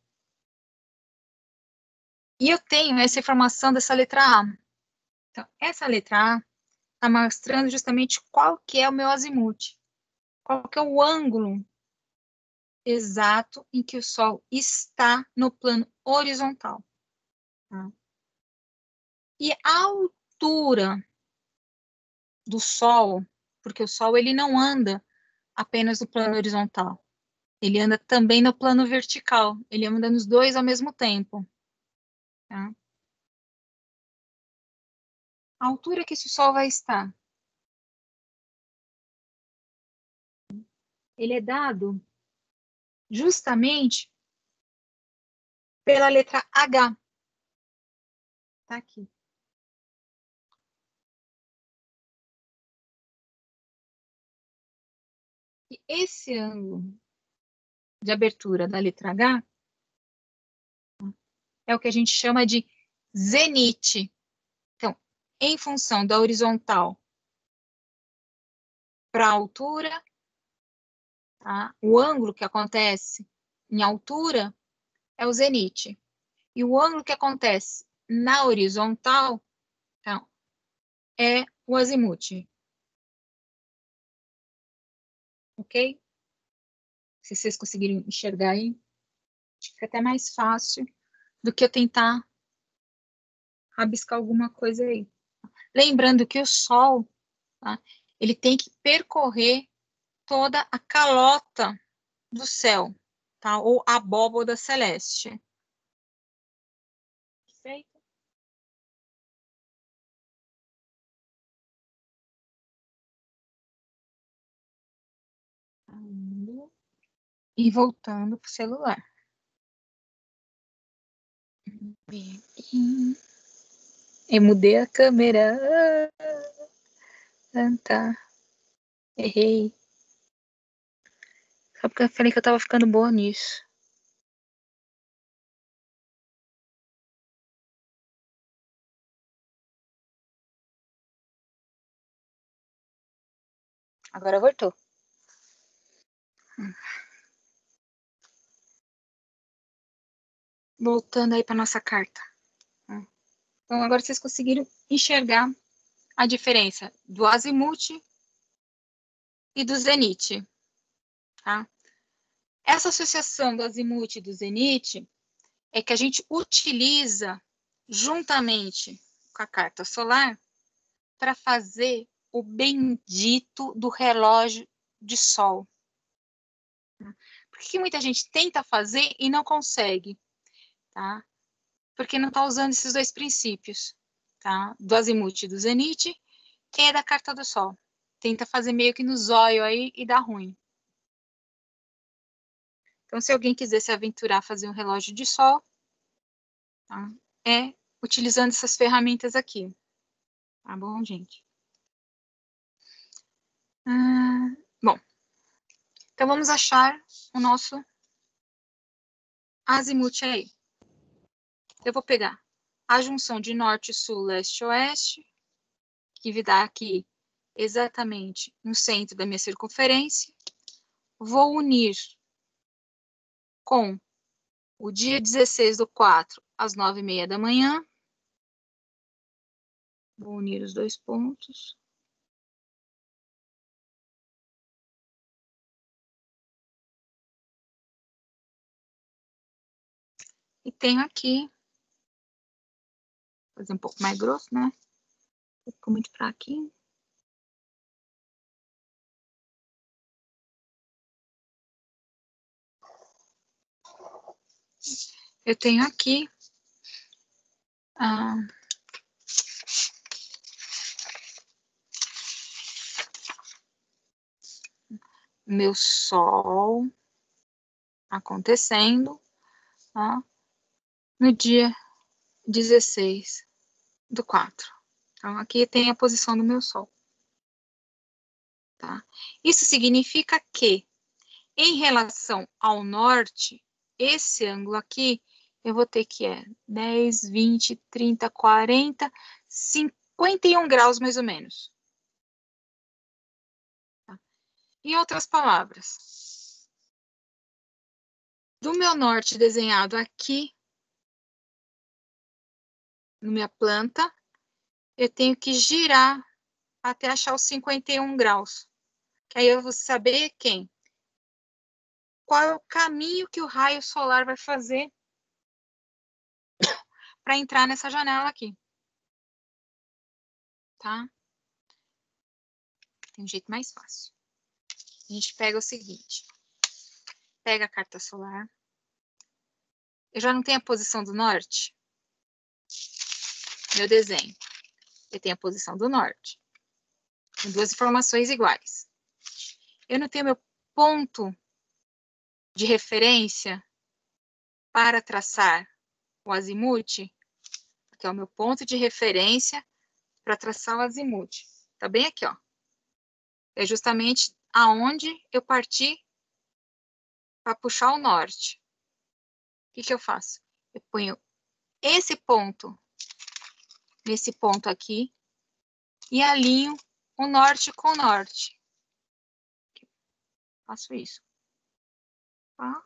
Speaker 1: e eu tenho essa informação dessa letra A. Então, essa letra A está mostrando justamente qual que é o meu azimuth, qual que é o ângulo exato em que o Sol está no plano horizontal. Tá? E a altura do Sol, porque o Sol ele não anda apenas no plano horizontal, ele anda também no plano vertical, ele anda nos dois ao mesmo tempo. Tá? A altura que esse Sol vai estar, ele é dado justamente pela letra H. Tá aqui. E esse ângulo de abertura da letra H é o que a gente chama de zenite. Então, em função da horizontal para a altura, tá? O ângulo que acontece em altura é o zenite. E o ângulo que acontece na horizontal, então, é o azimuth. Ok? Se vocês conseguirem enxergar aí, acho que fica até mais fácil do que eu tentar rabiscar alguma coisa aí. Lembrando que o Sol, tá? Ele tem que percorrer toda a calota do céu, tá? Ou abóboda celeste. Perfeito? E voltando para o celular. Eu mudei a câmera. Tá. Errei. Só porque eu falei que eu tava ficando boa nisso. Agora voltou. Voltando aí para nossa carta. Então, agora vocês conseguiram enxergar a diferença do azimuth e do zenith. Tá? Essa associação do azimuth e do zenith é que a gente utiliza juntamente com a carta solar para fazer o bendito do relógio de sol. Por que muita gente tenta fazer e não consegue? Tá? Porque não está usando esses dois princípios, tá? Do azimuth e do zenith, que é da carta do sol. Tenta fazer meio que no zóio aí e dá ruim. Então, se alguém quiser se aventurar a fazer um relógio de sol, tá? É utilizando essas ferramentas aqui. Tá bom, gente? Bom, então vamos achar o nosso azimuth aí. Eu vou pegar a junção de norte, sul, leste, oeste, que vai dar aqui exatamente no centro da minha circunferência. Vou unir com o dia 16/4, às 9h30 da manhã. Vou unir os dois pontos. E tenho aqui, vou fazer um pouco mais grosso, né? Ficou muito fraquinho. Eu tenho aqui meu sol acontecendo, tá? No dia 16/4. Então, aqui tem a posição do meu sol. Tá? Isso significa que, em relação ao norte, esse ângulo aqui, eu vou ter que 10, 20, 30, 40, 51 graus mais ou menos. Tá? Em outras palavras, do meu norte desenhado aqui, na minha planta, eu tenho que girar até achar os 51 graus. Que aí eu vou saber qual é o caminho que o raio solar vai fazer para entrar nessa janela aqui. Tá? Tem um jeito mais fácil. A gente pega o seguinte. Pega a carta solar. Eu já não tenho a posição do norte. Meu desenho. Eu tenho a posição do norte. Com duas informações iguais. Eu não tenho meu ponto de referência para traçar o azimuth, que é o meu ponto de referência para traçar o azimuth. Tá bem aqui, ó. É justamente aonde eu parti para puxar o norte. O que eu faço? Eu ponho esse ponto nesse ponto aqui e alinho o norte com o norte. Faço isso. Tá?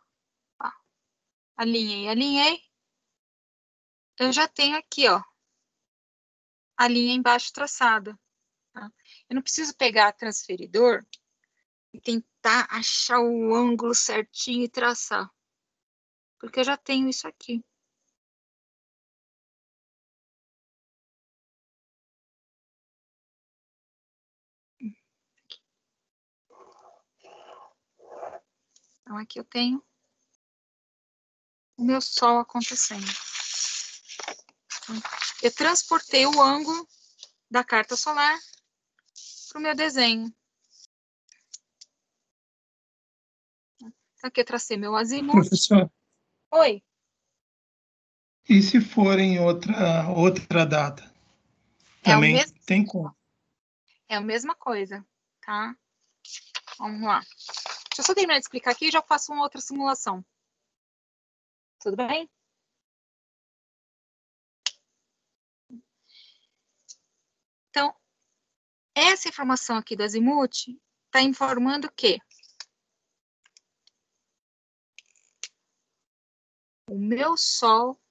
Speaker 1: Tá. Alinhei, alinhei. Eu já tenho aqui, ó, a linha embaixo traçada. Tá? Eu não preciso pegar transferidor e tentar achar o ângulo certinho e traçar. Porque eu já tenho isso aqui. Então, aqui eu tenho o meu sol acontecendo. Eu transportei o ângulo da carta solar para o meu desenho. Então, aqui eu tracei meu azimuth.
Speaker 2: Professor,
Speaker 1: Oi.
Speaker 2: E se for em outra data?
Speaker 1: É o
Speaker 2: Também
Speaker 1: mesmo,
Speaker 2: tem como.
Speaker 1: é a mesma coisa, tá? Vamos lá. Deixa eu só terminar de explicar aqui e já faço uma outra simulação. Tudo bem? Então, essa informação aqui do azimuth está informando que o meu Sol,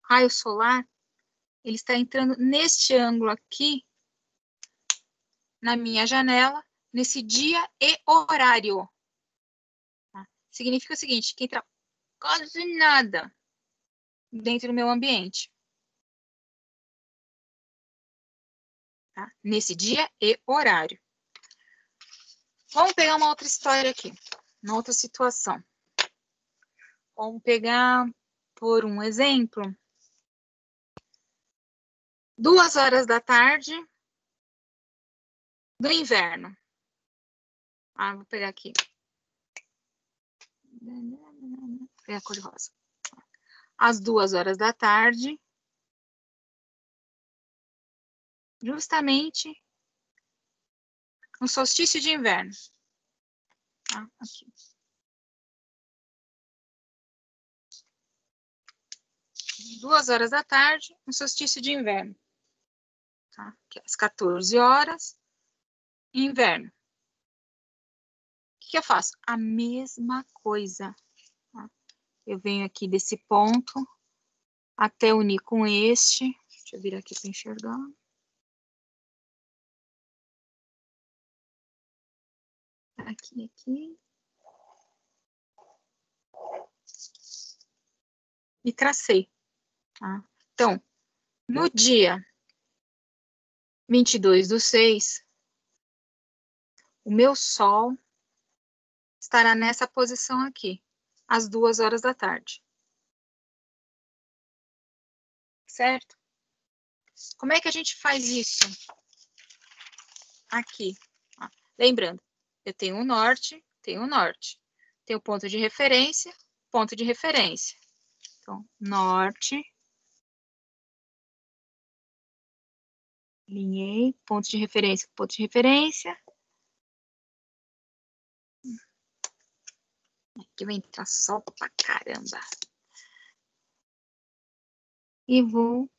Speaker 1: raio solar, ele está entrando neste ângulo aqui, na minha janela, nesse dia e horário. Tá? Significa o seguinte, que entra quase nada dentro do meu ambiente. Tá? Nesse dia e horário. Vamos pegar uma outra história aqui, uma outra situação. Vamos pegar, por um exemplo, 2 horas da tarde do inverno. Vou pegar aqui. Vou pegar a cor de rosa. Às 2 horas da tarde, justamente no solstício de inverno. Tá? Aqui. Duas horas da tarde, no solstício de inverno. Tá? Aqui, às 14 horas, inverno. O que eu faço? A mesma coisa. Tá? Eu venho aqui desse ponto até unir com este. Deixa eu virar aqui para enxergar. Aqui. E tracei. Tá? Então, no dia 22/6, o meu Sol estará nessa posição aqui, às 2 horas da tarde. Certo? Como é que a gente faz isso? Aqui. Lembrando, eu tenho o norte. Tenho o ponto de referência. Então, norte. Linhei, ponto de referência. Aqui vai entrar sol pra caramba. E vou...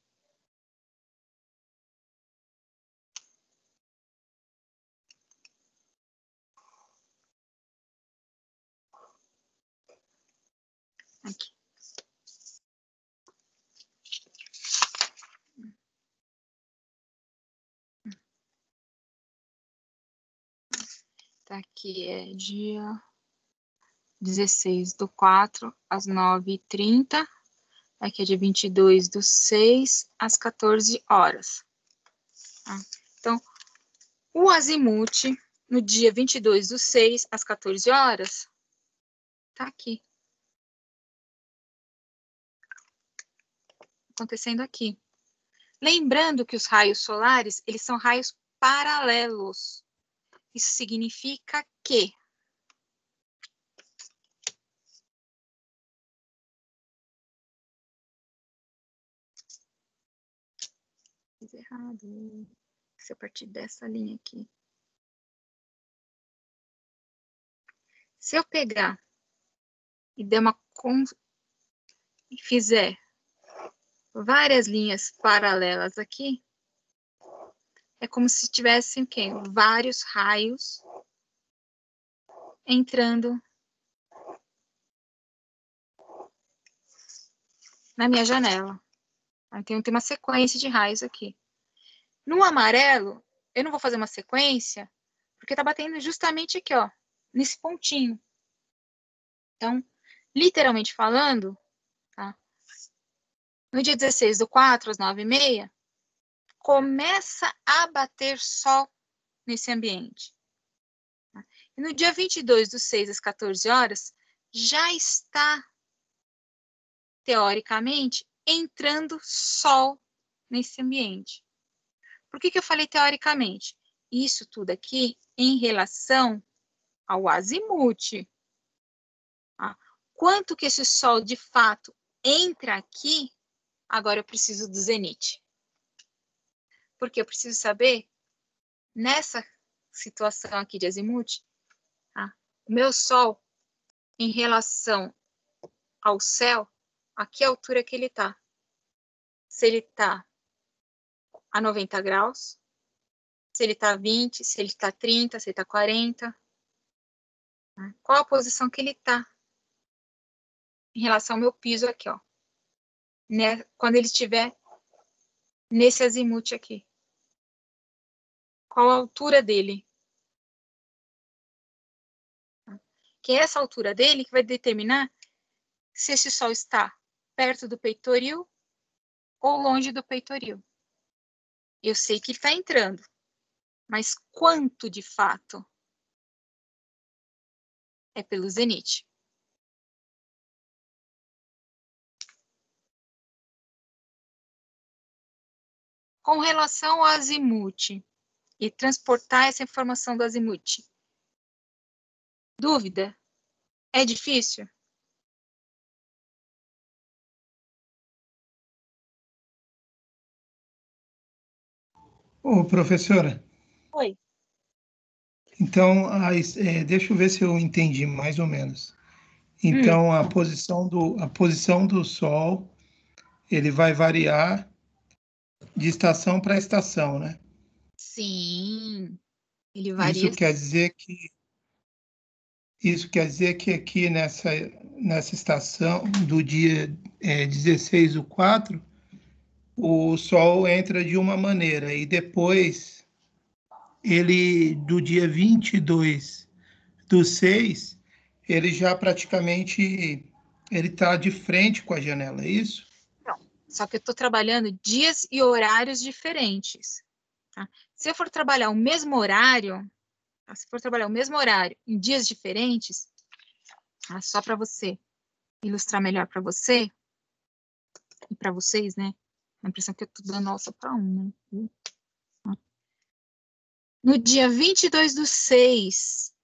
Speaker 1: Aqui. Tá, aqui é dia 16/4, às 9h30. Aqui é dia 22/6, às 14 horas. Tá? Então, o azimuth, no dia 22/6, às 14 horas, tá aqui. Acontecendo aqui. Lembrando que os raios solares, eles são raios paralelos. Isso significa que fiz errado. Se eu partir dessa linha aqui. Se eu pegar e der e fizer várias linhas paralelas aqui, é como se tivessem vários raios entrando na minha janela. Então, tem uma sequência de raios aqui. No amarelo, eu não vou fazer uma sequência, porque tá batendo justamente aqui, ó, nesse pontinho. Então, literalmente falando, tá? No dia 16/4, às 9h30, começa a bater sol nesse ambiente. Tá? E no dia 22/6, às 14 horas, já está, teoricamente, entrando sol nesse ambiente. Por que eu falei teoricamente? Isso tudo aqui em relação ao azimuth. Tá? Quanto que esse sol, de fato, entra aqui, Agora eu preciso do zenite. Porque eu preciso saber, nessa situação aqui de azimuth, tá? O meu Sol, em relação ao céu, aqui é a altura que ele está. Se ele está a 90 graus, se ele está a 20, se ele está a 30, se ele está a 40. Tá? Qual a posição que ele está em relação ao meu piso aqui, ó. Né? Quando ele estiver nesse azimuth aqui. Qual a altura dele? Que é essa altura dele que vai determinar se esse Sol está perto do peitoril ou longe do peitoril. Eu sei que ele está entrando, mas quanto de fato? É pelo zenite. Com relação ao azimuth e transportar essa informação do azimuth, dúvida? É difícil?
Speaker 2: Ô, professora,
Speaker 1: Oi.
Speaker 2: então, deixa eu ver se eu entendi mais ou menos. Então, a posição do Sol, ele vai variar de estação para estação, né?
Speaker 1: Sim, ele varia.
Speaker 2: Isso quer dizer que Isso quer dizer que aqui nessa estação do dia 16/4, o Sol entra de uma maneira e depois ele do dia 22/6, ele já praticamente ele está de frente com a janela, é isso?
Speaker 1: Não, só que eu estou trabalhando dias e horários diferentes. Tá? Se eu for trabalhar o mesmo horário, tá? Se for trabalhar o mesmo horário em dias diferentes, tá? Só para você ilustrar melhor para você e para vocês, né? A impressão que eu estou dando alça para um, né? No dia 22/6,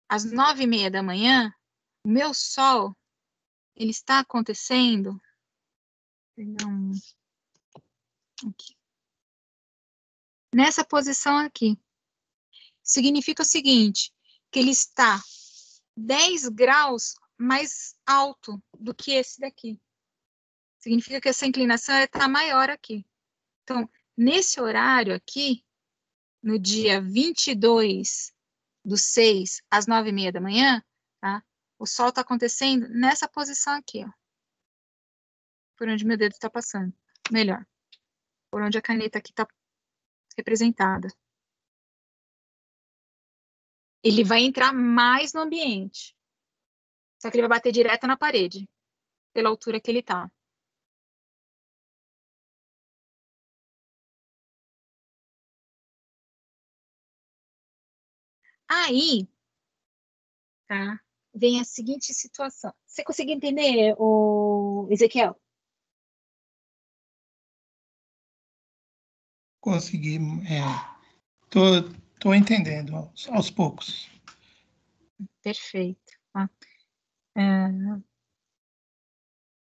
Speaker 1: às 9h30 da manhã, o meu Sol, ele está acontecendo. Não, aqui. Nessa posição aqui. Significa o seguinte, que ele está 10 graus mais alto do que esse daqui. Significa que essa inclinação está maior aqui. Então, nesse horário aqui, no dia 22/6, às 9h30 da manhã, tá? O Sol está acontecendo nessa posição aqui, ó. Por onde meu dedo está passando. Melhor. Por onde a caneta aqui está representada. Ele vai entrar mais no ambiente. Só que ele vai bater direto na parede, pela altura que ele está. Aí, tá? Vem a seguinte situação. Você conseguiu entender, o Ezequiel?
Speaker 2: Consegui, tô entendendo aos poucos.
Speaker 1: Perfeito. Tá?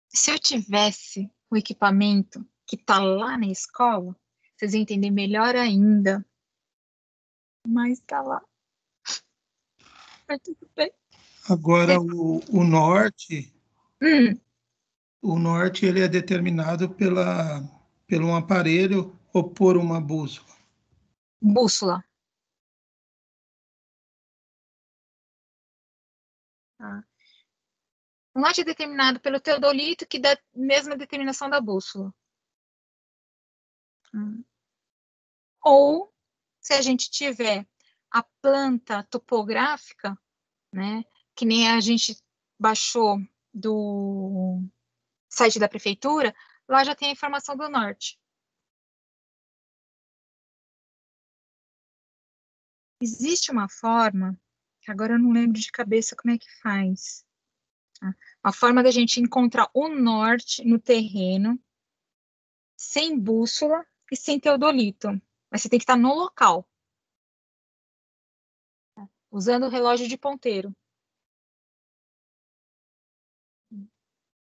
Speaker 1: Se eu tivesse o equipamento que está lá na escola, vocês iam entender melhor ainda. Mas está lá. Mas tudo bem.
Speaker 2: Agora
Speaker 1: Hum,
Speaker 2: o norte ele é determinado pelo um aparelho ou por uma bússola.
Speaker 1: bússola. Tá? O norte é determinado pelo teodolito, que dá a mesma determinação da bússola. Ou, se a gente tiver a planta topográfica, né, que nem a gente baixou do site da prefeitura, lá já tem a informação do norte. Existe uma forma, que agora eu não lembro de cabeça como é que faz, tá? Uma forma da gente encontrar o norte no terreno, sem bússola e sem teodolito. Mas você tem que estar no local, usando o relógio de ponteiro.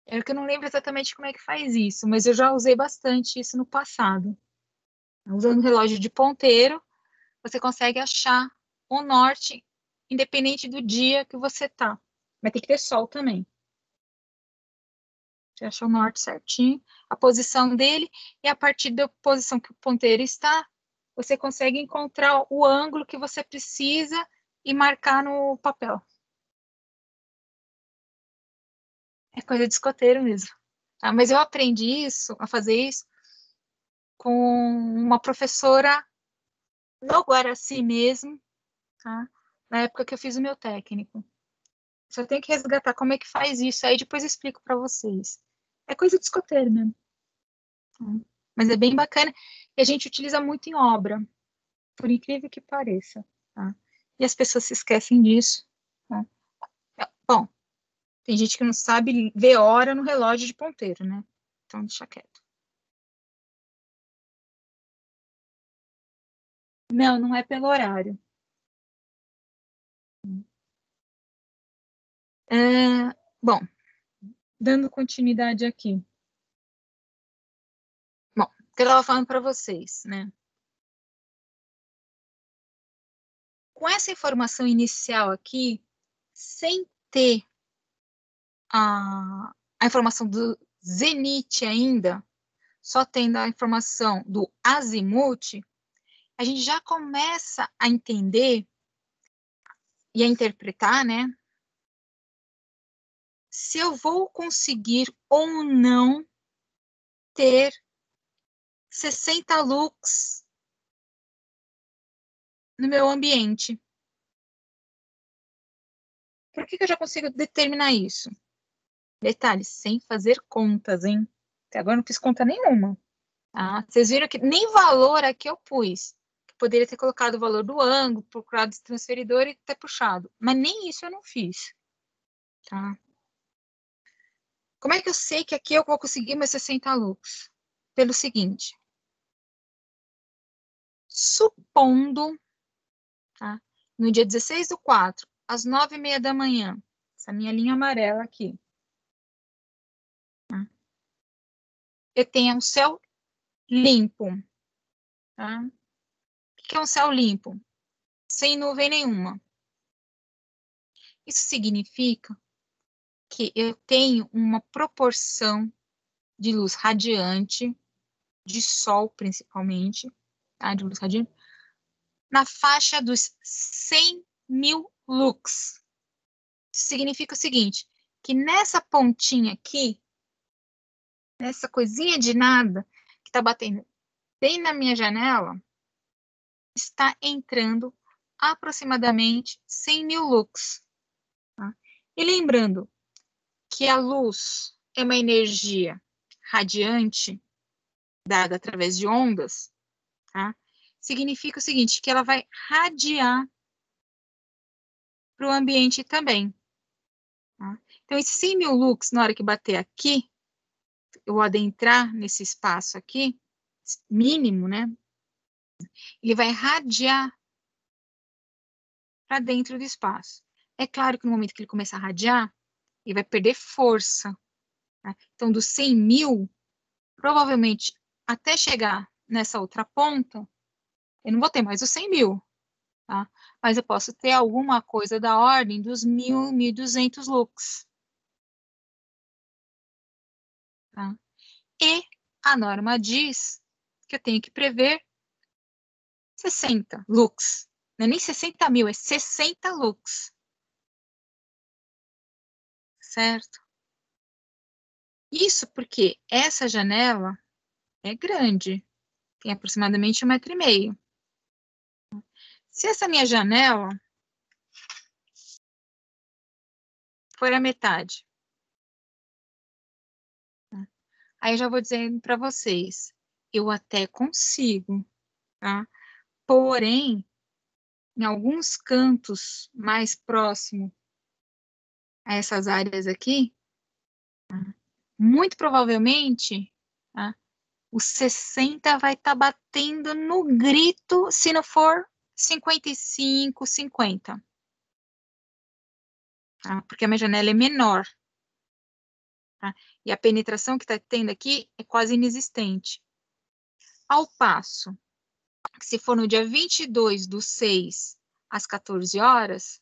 Speaker 1: É que eu não lembro exatamente como é que faz isso, mas eu já usei bastante isso no passado. Usando relógio de ponteiro, você consegue achar o norte, independente do dia que você tá. Mas tem que ter sol também. Você acha o norte certinho, a posição dele, e a partir da posição que o ponteiro está, você consegue encontrar o ângulo que você precisa e marcar no papel. É coisa de escoteiro mesmo. Tá? Mas eu aprendi isso, a fazer isso, com uma professora no Guaraci mesmo, tá? Na época que eu fiz o meu técnico. Só tenho que resgatar como é que faz isso, aí depois eu explico para vocês. É coisa de escoteiro mesmo. Tá? Mas é bem bacana e a gente utiliza muito em obra, por incrível que pareça. Tá? E as pessoas se esquecem disso. Tá? Bom, tem gente que não sabe ver hora no relógio de ponteiro, né? Então deixa quieto. Não, não é pelo horário. É, bom, dando continuidade aqui. Bom, o que eu estava falando para vocês, né? Com essa informação inicial aqui, sem ter a informação do zenit ainda, só tendo a informação do azimuth, a gente já começa a entender e a interpretar, né? Se eu vou conseguir ou não ter 60 lux no meu ambiente. Por que eu já consigo determinar isso? Detalhe, sem fazer contas, hein? Até agora não fiz conta nenhuma. Tá? Vocês viram que nem valor aqui eu pus. Poderia ter colocado o valor do ângulo, procurado esse transferidor e ter puxado. Mas nem isso eu não fiz. Tá? Como é que eu sei que aqui eu vou conseguir meus 60 lux? Pelo seguinte. Supondo, tá? No dia 16/4, às 9:30 da manhã, essa minha linha amarela aqui, tá? Eu tenho um céu limpo. Tá? O que é um céu limpo? Sem nuvem nenhuma. Isso significa que eu tenho uma proporção de luz radiante, de sol principalmente, tá? De luz radiante, na faixa dos 100.000 lux. Isso significa o seguinte, que nessa pontinha aqui, nessa coisinha de nada que está batendo bem na minha janela, está entrando aproximadamente 100.000 lux. Tá? E lembrando que a luz é uma energia radiante dada através de ondas, tá? Significa o seguinte, que ela vai radiar para o ambiente também. Tá? Então, esse 100.000 lux, na hora que bater aqui, eu adentrar nesse espaço aqui, mínimo, né? Ele vai radiar para dentro do espaço. É claro que no momento que ele começar a radiar, ele vai perder força. Tá? Então, dos 100.000, provavelmente, até chegar nessa outra ponta, eu não vou ter mais os 100.000, tá? Mas eu posso ter alguma coisa da ordem dos 1.000, 1.200 lux. Tá? E a norma diz que eu tenho que prever 60 lux. Não é nem 60.000, é 60 lux. Certo? Isso porque essa janela é grande, tem aproximadamente 1,5 m. Se essa minha janela for a metade, tá? Aí eu já vou dizendo para vocês, eu até consigo, tá? Porém, em alguns cantos mais próximo a essas áreas aqui, tá? Muito provavelmente, tá? O 60 vai estar batendo no grito, se não for 55, 50. Tá? Porque a minha janela é menor. tá? E a penetração que está tendo aqui é quase inexistente. Ao passo que se for no dia 22/6, às 14 horas,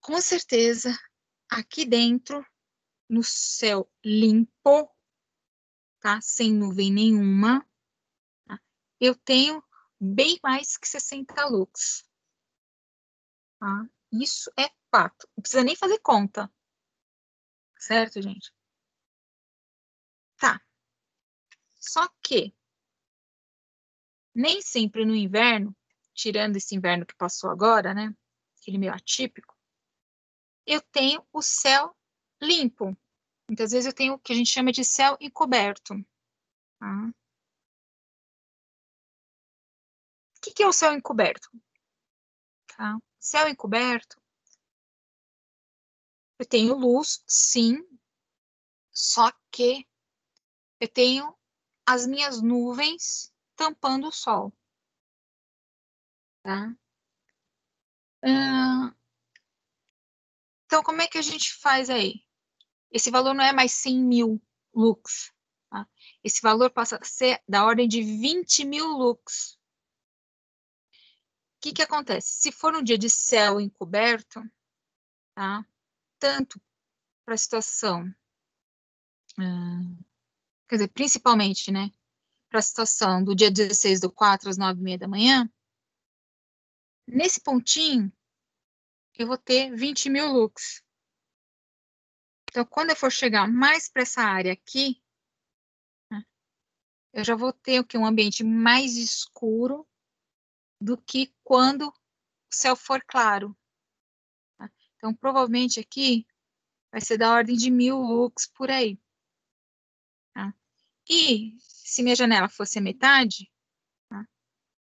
Speaker 1: com certeza, aqui dentro, no céu limpo, tá? Sem nuvem nenhuma, tá? Eu tenho bem mais que 60 lux. Tá? Isso é fato. Não precisa nem fazer conta. Certo, gente? Tá. Só que nem sempre no inverno, tirando esse inverno que passou agora, né? Aquele meio atípico, eu tenho o céu limpo. Muitas vezes eu tenho o que a gente chama de céu encoberto. Tá? O que é o céu encoberto? Tá? Céu encoberto, eu tenho luz, sim, só que eu tenho as minhas nuvens tampando o sol. Tá? Então, como é que a gente faz aí? Esse valor não é mais 100.000 lux. Tá? Esse valor passa a ser da ordem de 20.000 lux. O que acontece? Se for um dia de céu encoberto, tá? Tanto para a situação, quer dizer, principalmente, né? Para a situação do dia 16/4, às 9h30 da manhã, nesse pontinho, eu vou ter 20.000 lux. Então, quando eu for chegar mais para essa área aqui, né, eu já vou ter o quê? Um ambiente mais escuro do que quando o céu for claro. Tá? Então, provavelmente aqui vai ser da ordem de 1.000 lux por aí. Tá? E se minha janela fosse a metade, tá?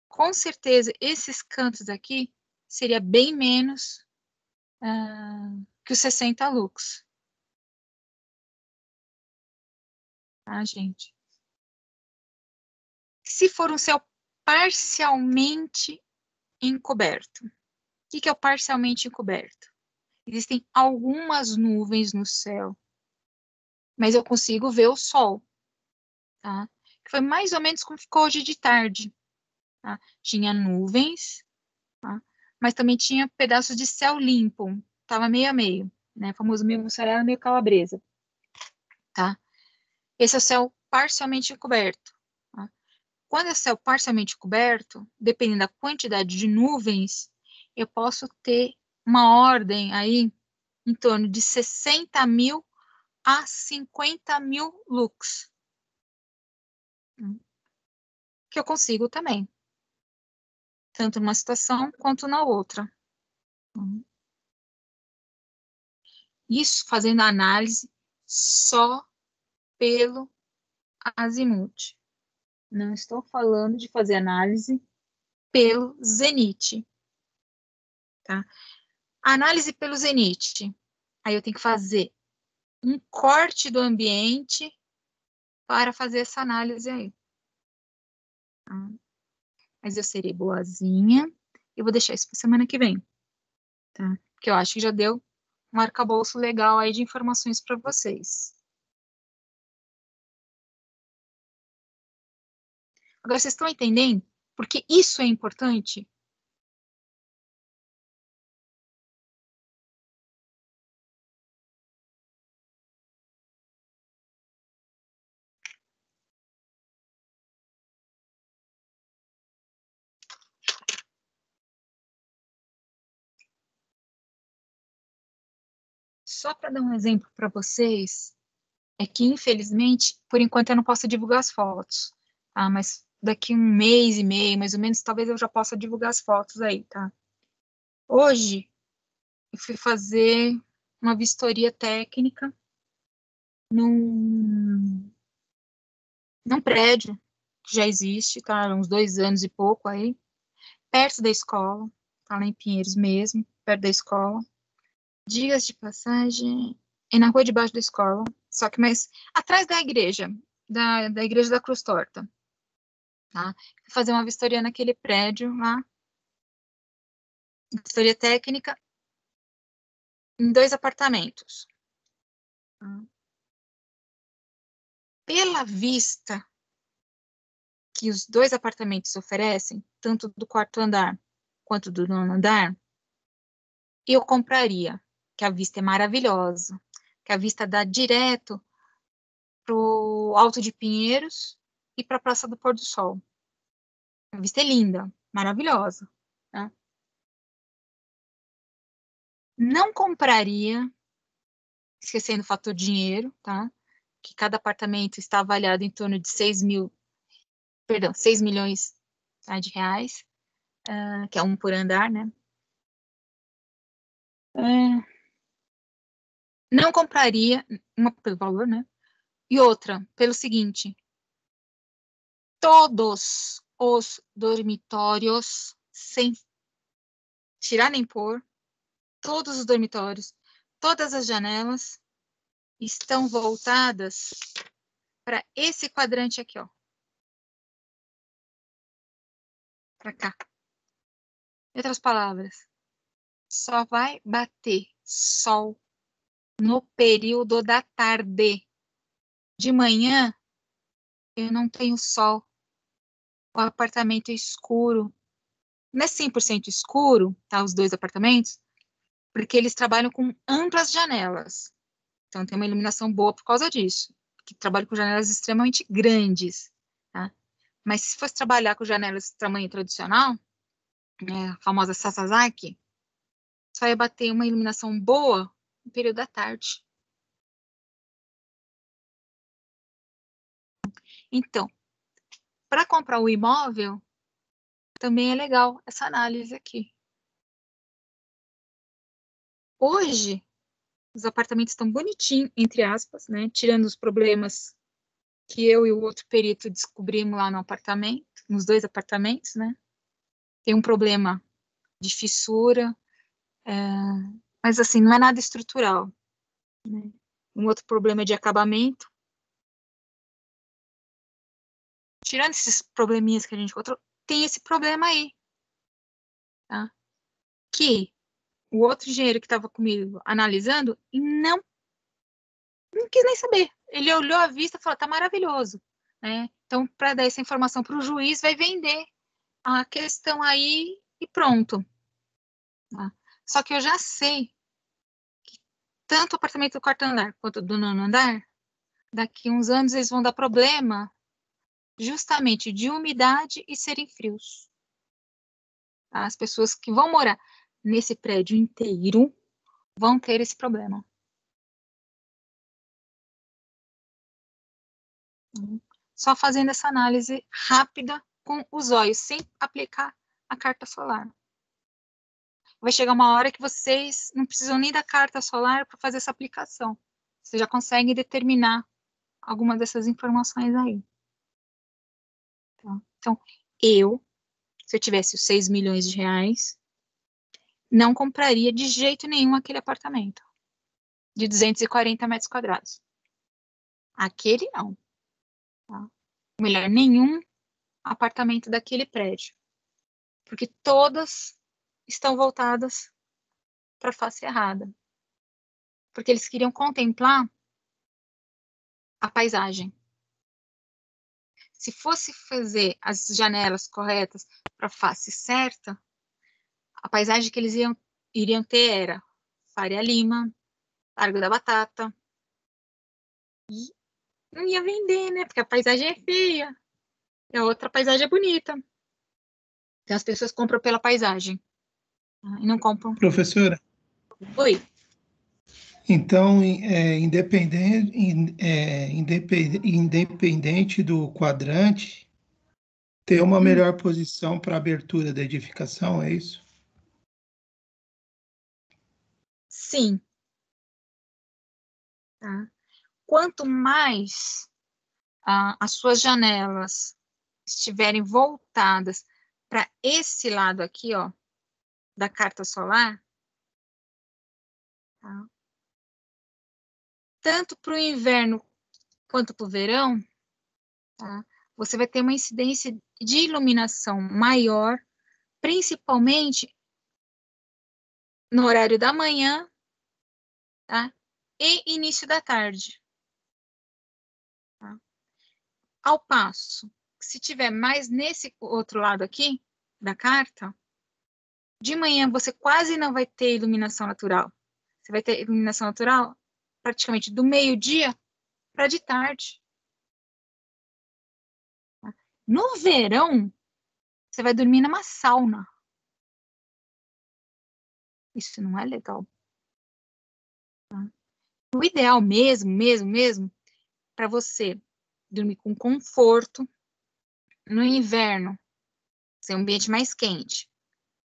Speaker 1: Com certeza esses cantos aqui seria bem menos que os 60 lux. Tá, gente? Se for um céu parcialmente encoberto. O que é o parcialmente encoberto? Existem algumas nuvens no céu, mas eu consigo ver o sol. Tá? Foi mais ou menos como ficou hoje de tarde. Tá? Tinha nuvens, tá? Mas também tinha pedaços de céu limpo. Tava meio a meio, né? O famoso meio mussarela, meio calabresa. Tá? Esse é o céu parcialmente coberto. Tá? Quando é céu parcialmente coberto, dependendo da quantidade de nuvens, eu posso ter uma ordem aí em torno de 60.000 a 50.000 lux. Que eu consigo também, tanto numa situação quanto na outra. Isso fazendo a análise só pelo azimuth. Não estou falando de fazer análise pelo zenit. Tá? Análise pelo zenit. Aí eu tenho que fazer um corte do ambiente para fazer essa análise aí. Tá? Mas eu serei boazinha e vou deixar isso para semana que vem. Tá? Porque eu acho que já deu um arcabouço legal aí de informações para vocês. Agora, vocês estão entendendo? Porque isso é importante. Só para dar um exemplo para vocês, é que, infelizmente, por enquanto eu não posso divulgar as fotos, tá? Mas daqui 1 mês e meio, mais ou menos, talvez eu já possa divulgar as fotos aí, tá? Hoje, eu fui fazer uma vistoria técnica num prédio que já existe, tá? Há uns 2 anos e pouco aí, perto da escola, tá lá em Pinheiros mesmo, perto da escola. Dias de passagem, é na rua de baixo da escola, só que mais atrás da igreja, da igreja da Cruz Torta, tá? Fui fazer uma vistoria naquele prédio lá, vistoria técnica, em 2 apartamentos. Pela vista que os 2 apartamentos oferecem, tanto do 4º andar quanto do 9º andar, eu compraria, que a vista é maravilhosa, que a vista dá direto para o Alto de Pinheiros e para a Praça do Pôr do Sol. A vista é linda, maravilhosa. Tá? Não compraria, esquecendo o fator dinheiro, tá? Que cada apartamento está avaliado em torno de 6 milhões, tá, de reais, que é um por andar, né? Não compraria, uma pelo valor, né? E outra, pelo seguinte, todos os dormitórios, sem tirar nem pôr, todos os dormitórios, todas as janelas estão voltadas para esse quadrante aqui, ó. Para cá. Em outras palavras, só vai bater sol no período da tarde. De manhã, eu não tenho sol. O apartamento é escuro. Não é 100% escuro, tá? Os 2 apartamentos, porque eles trabalham com amplas janelas. Então, tem uma iluminação boa por causa disso. Que trabalham com janelas extremamente grandes, tá? Mas se fosse trabalhar com janelas de tamanho tradicional, a famosa Sasazaki, só ia bater uma iluminação boa no período da tarde. Então, para comprar o imóvel, também é legal essa análise aqui. Hoje, os apartamentos estão bonitinhos, entre aspas, né? Tirando os problemas que eu e o outro perito descobrimos lá no apartamento, nos 2 apartamentos, né? Tem um problema de fissura, mas assim, não é nada estrutural, né? Um outro problema de acabamento. Tirando esses probleminhas que a gente encontrou, tem esse problema aí, tá? Que o outro engenheiro que estava comigo analisando não quis nem saber. Ele olhou a vista e falou, tá maravilhoso, né? Então, para dar essa informação para o juiz, vai vender a questão aí e pronto. Tá? Só que eu já sei que tanto o apartamento do 4º andar quanto do 9º andar, daqui a uns anos eles vão dar problema justamente de umidade e serem frios. Tá? As pessoas que vão morar nesse prédio inteiro vão ter esse problema. Só fazendo essa análise rápida com os olhos, sem aplicar a carta solar. Vai chegar uma hora que vocês não precisam nem da carta solar para fazer essa aplicação. Você já consegue determinar alguma dessas informações aí. Tá? Então, se eu tivesse os 6 milhões de reais, não compraria de jeito nenhum aquele apartamento de 240 metros quadrados. Aquele não. Tá? Melhor, nenhum apartamento daquele prédio. Porque todas estão voltadas para a face errada. Porque eles queriam contemplar a paisagem. Se fosse fazer as janelas corretas para a face certa, a paisagem que eles iriam ter era Faria Lima, Largo da Batata. E não ia vender, né? Porque a paisagem é feia. E a outra paisagem é bonita. Então as pessoas compram pela paisagem. E não compram.
Speaker 2: Professora,
Speaker 1: Oi.
Speaker 2: então, independente do quadrante, ter uma melhor posição para abertura da edificação, é isso?
Speaker 1: Sim. Tá? Quanto mais as suas janelas estiverem voltadas para esse lado aqui, ó, da carta solar, tá? Tanto para o inverno quanto para o verão, tá? Você vai ter uma incidência de iluminação maior, principalmente no horário da manhã, tá? e início da tarde. Tá? Ao passo, se tiver mais nesse outro lado aqui da carta, de manhã você quase não vai ter iluminação natural. Você vai ter iluminação natural praticamente do meio-dia para de tarde. Tá? No verão, você vai dormir numa sauna. Isso não é legal. Tá? O ideal mesmo, para você dormir com conforto, no inverno, ser um ambiente mais quente.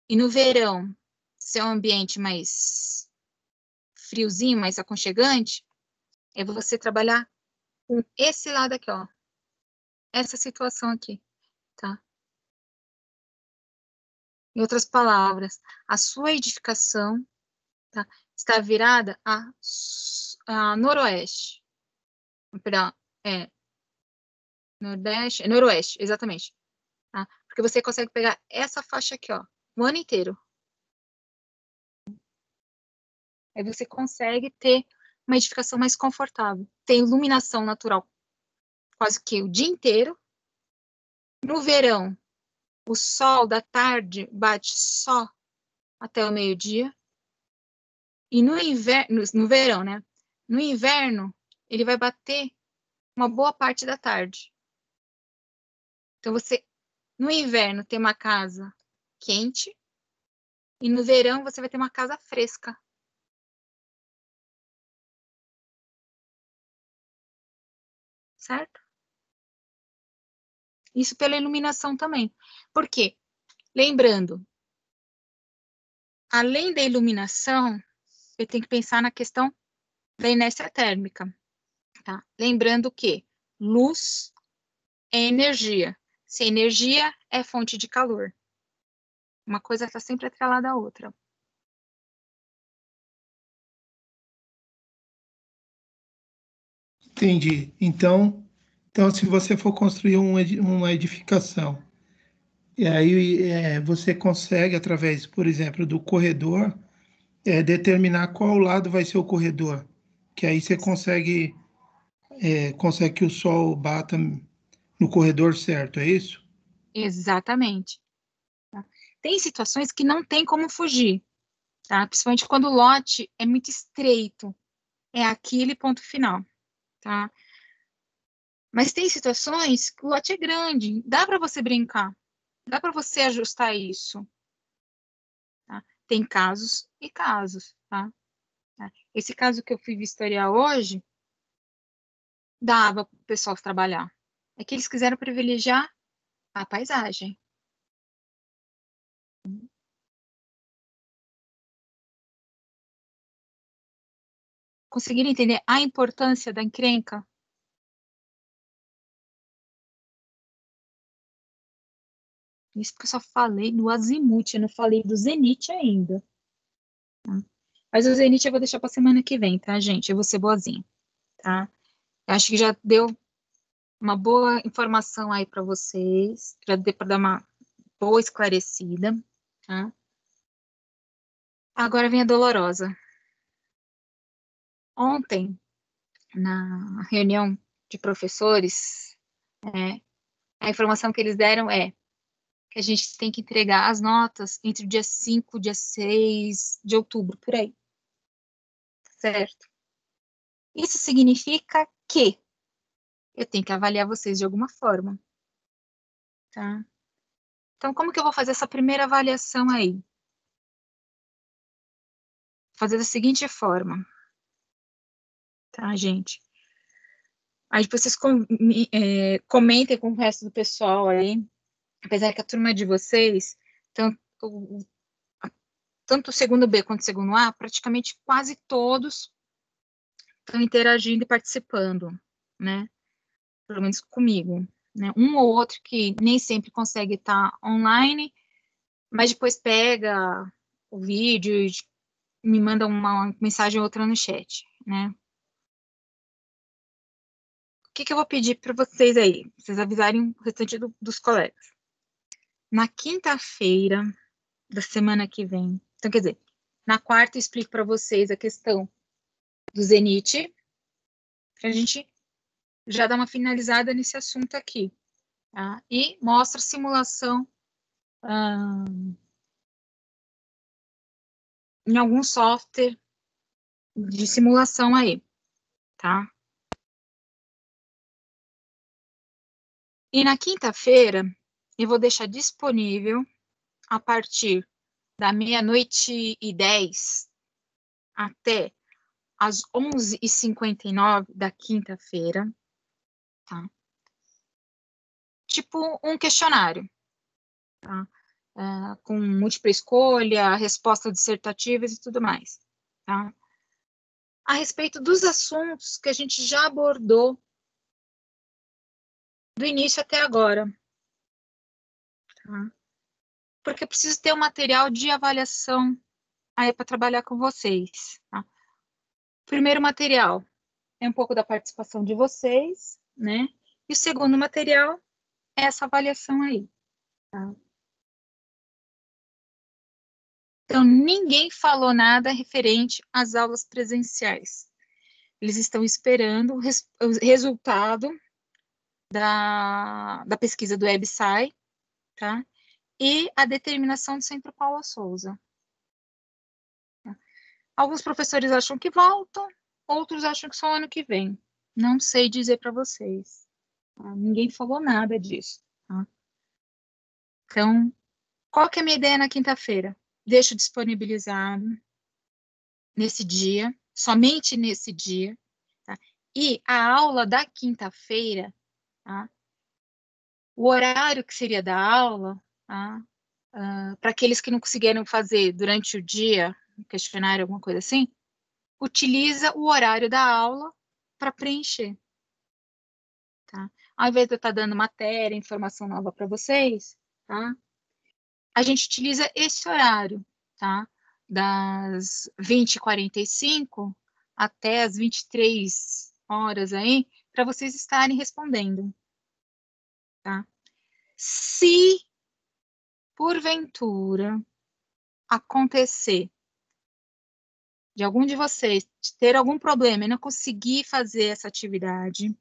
Speaker 1: E no verão, ser um ambiente mais friozinho, mais aconchegante, é você trabalhar com esse lado aqui, ó. Essa situação aqui, tá? Em outras palavras, a sua edificação, tá, está virada a noroeste. Perdão, noroeste, exatamente. Tá? Porque você consegue pegar essa faixa aqui, ó, o ano inteiro. Aí você consegue ter uma edificação mais confortável. Tem iluminação natural quase que o dia inteiro. No verão, o sol da tarde bate só até o meio-dia. E no inverno, no verão, né? No inverno, ele vai bater uma boa parte da tarde. Então, você, no inverno, tem uma casa quente, e no verão, você vai ter uma casa fresca. Certo? Isso pela iluminação também. Por quê? Lembrando, além da iluminação, eu tenho que pensar na questão da inércia térmica. Tá? Lembrando que luz é energia. Se energia é fonte de calor. Uma coisa está sempre atrelada à outra.
Speaker 2: Entendi. Então, se você for construir uma edificação, e aí você consegue, através, por exemplo, do corredor, determinar qual lado vai ser o corredor, que aí você consegue que o sol bata no corredor certo, é isso?
Speaker 1: Exatamente. Tá? Tem situações que não tem como fugir, tá? Principalmente quando o lote é muito estreito. É aquele ponto final, tá? Mas tem situações que o lote é grande, dá para você brincar, dá para você ajustar isso, tá? Tem casos e casos, tá? Esse caso que eu fui vistoriar hoje, dava para o pessoal trabalhar. É que eles quiseram privilegiar a paisagem. Conseguiram entender a importância da encrenca? Isso porque eu só falei do azimuth, eu não falei do zenite ainda. Tá? Mas o zenite eu vou deixar para semana que vem, tá, gente? Eu vou ser boazinha, tá? Eu acho que já deu uma boa informação aí para vocês, já deu para dar uma boa esclarecida, tá? Agora vem a dolorosa. Ontem, na reunião de professores, a informação que eles deram é que a gente tem que entregar as notas entre o dia 5 e o dia 6 de outubro, por aí. Certo? Isso significa que eu tenho que avaliar vocês de alguma forma, tá? Então, como que eu vou fazer essa primeira avaliação aí? Fazer da seguinte forma, tá, gente? Aí vocês comentem com o resto do pessoal aí, apesar que a turma de vocês, tanto tanto o segundo B quanto o segundo A, praticamente quase todos estão interagindo e participando, né? Pelo menos comigo, né? Um ou outro que nem sempre consegue estar online, mas depois pega o vídeo e me manda uma mensagem ou outra no chat, né? O que que eu vou pedir para vocês aí? Vocês avisarem o restante dos colegas. Na quinta-feira da semana que vem, então quer dizer, na quarta eu explico para vocês a questão do Zenit, para a gente já dar uma finalizada nesse assunto aqui. Tá? E mostra a simulação em algum software de simulação aí, tá? E na quinta-feira, eu vou deixar disponível a partir da 00:10 até às 11:59 da quinta-feira, tá? Tipo um questionário, tá? Com múltipla escolha, respostas dissertativas e tudo mais, tá? A respeito dos assuntos que a gente já abordou do início até agora, tá? Porque eu preciso ter um material de avaliação aí para trabalhar com vocês, tá? Primeiro material é um pouco da participação de vocês, né? E o segundo material é essa avaliação aí, tá? Então, ninguém falou nada referente às aulas presenciais. Eles estão esperando o resultado da pesquisa do WebSci, tá? E a determinação do Centro Paula Souza. Tá? Alguns professores acham que voltam, outros acham que só ano que vem. Não sei dizer para vocês. Tá? Ninguém falou nada disso. Tá? Então, qual que é a minha ideia na quinta-feira? Deixo disponibilizado nesse dia, somente nesse dia, tá? E a aula da quinta-feira, tá? O horário que seria da aula, tá? Para aqueles que não conseguiram fazer durante o dia, um questionário, alguma coisa assim, utiliza o horário da aula para preencher, tá? Ao invés de eu estar dando matéria, informação nova para vocês, tá? A gente utiliza esse horário, tá? Das 20h45 até as 23h aí, para vocês estarem respondendo, tá? Se, porventura, acontecer de algum de vocês ter algum problema e não conseguir fazer essa atividade,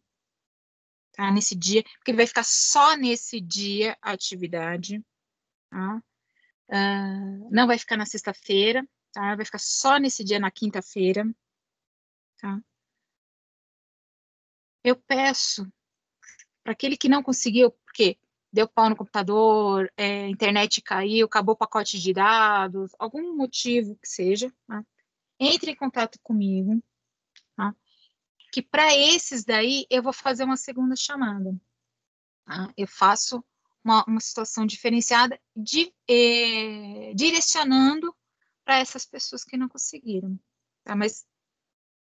Speaker 1: tá? Nesse dia, porque vai ficar só nesse dia a atividade, tá? Não vai ficar na sexta-feira, tá? Vai ficar só nesse dia, na quinta-feira, tá? Eu peço para aquele que não conseguiu, porque deu pau no computador, internet caiu, acabou o pacote de dados, algum motivo que seja, tá? Entre em contato comigo, tá? Que para esses daí eu vou fazer uma segunda chamada, tá? Eu faço uma situação diferenciada, direcionando para essas pessoas que não conseguiram, tá? Mas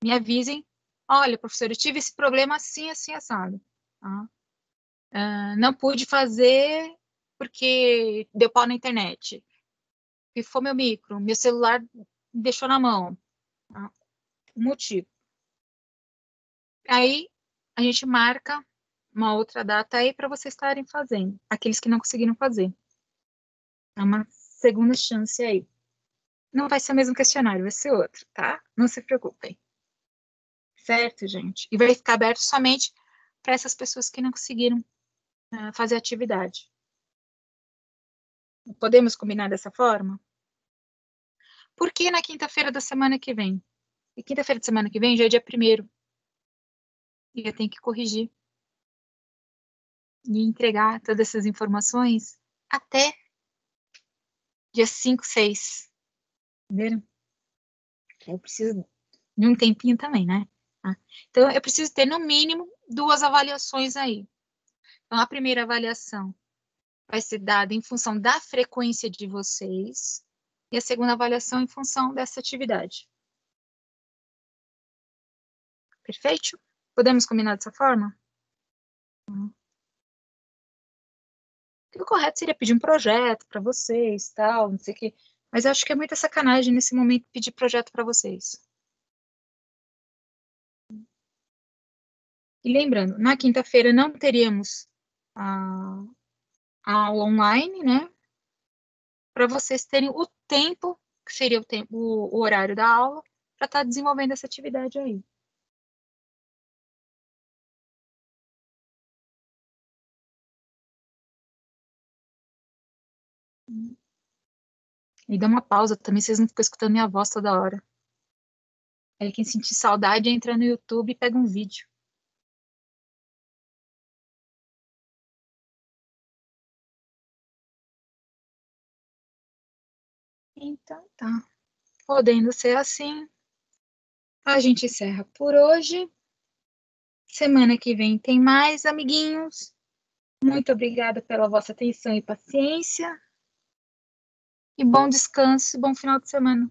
Speaker 1: me avisem, olha, professor, eu tive esse problema assim, assim, assado, tá? Não pude fazer porque deu pau na internet, pifou meu micro, meu celular deixou na mão, tá? O motivo. Aí a gente marca uma outra data aí para vocês estarem fazendo, aqueles que não conseguiram fazer. É uma segunda chance aí. Não vai ser o mesmo questionário, vai ser outro, tá? Não se preocupem. Certo, gente? E vai ficar aberto somente para essas pessoas que não conseguiram fazer atividade. Podemos combinar dessa forma? Por que na quinta-feira da semana que vem? E quinta-feira da semana que vem já é dia 1º. E eu tenho que corrigir e entregar todas essas informações até dia 5, 6. Entenderam? Eu preciso de um tempinho também, né? Tá? Então, eu preciso ter, no mínimo, 2 avaliações aí. Então, a primeira avaliação vai ser dada em função da frequência de vocês e a segunda avaliação em função dessa atividade. Perfeito? Podemos combinar dessa forma? O correto seria pedir um projeto para vocês, tal, não sei o quê. Mas eu acho que é muita sacanagem nesse momento pedir projeto para vocês. E lembrando, na quinta-feira não teríamos a aula online, né? Para vocês terem o tempo, que seria o horário da aula, para estar desenvolvendo essa atividade aí. E dá uma pausa também, vocês não ficam escutando minha voz toda hora. Aí quem sentir saudade entra no YouTube e pega um vídeo. Então tá. Podendo ser assim, a gente encerra por hoje. Semana que vem tem mais, amiguinhos. Muito obrigada pela vossa atenção e paciência. E bom descanso, bom final de semana.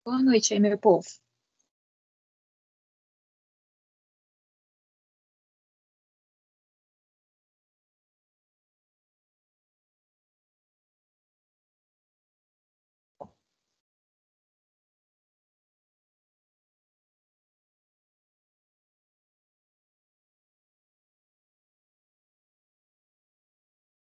Speaker 1: Boa noite aí, meu povo.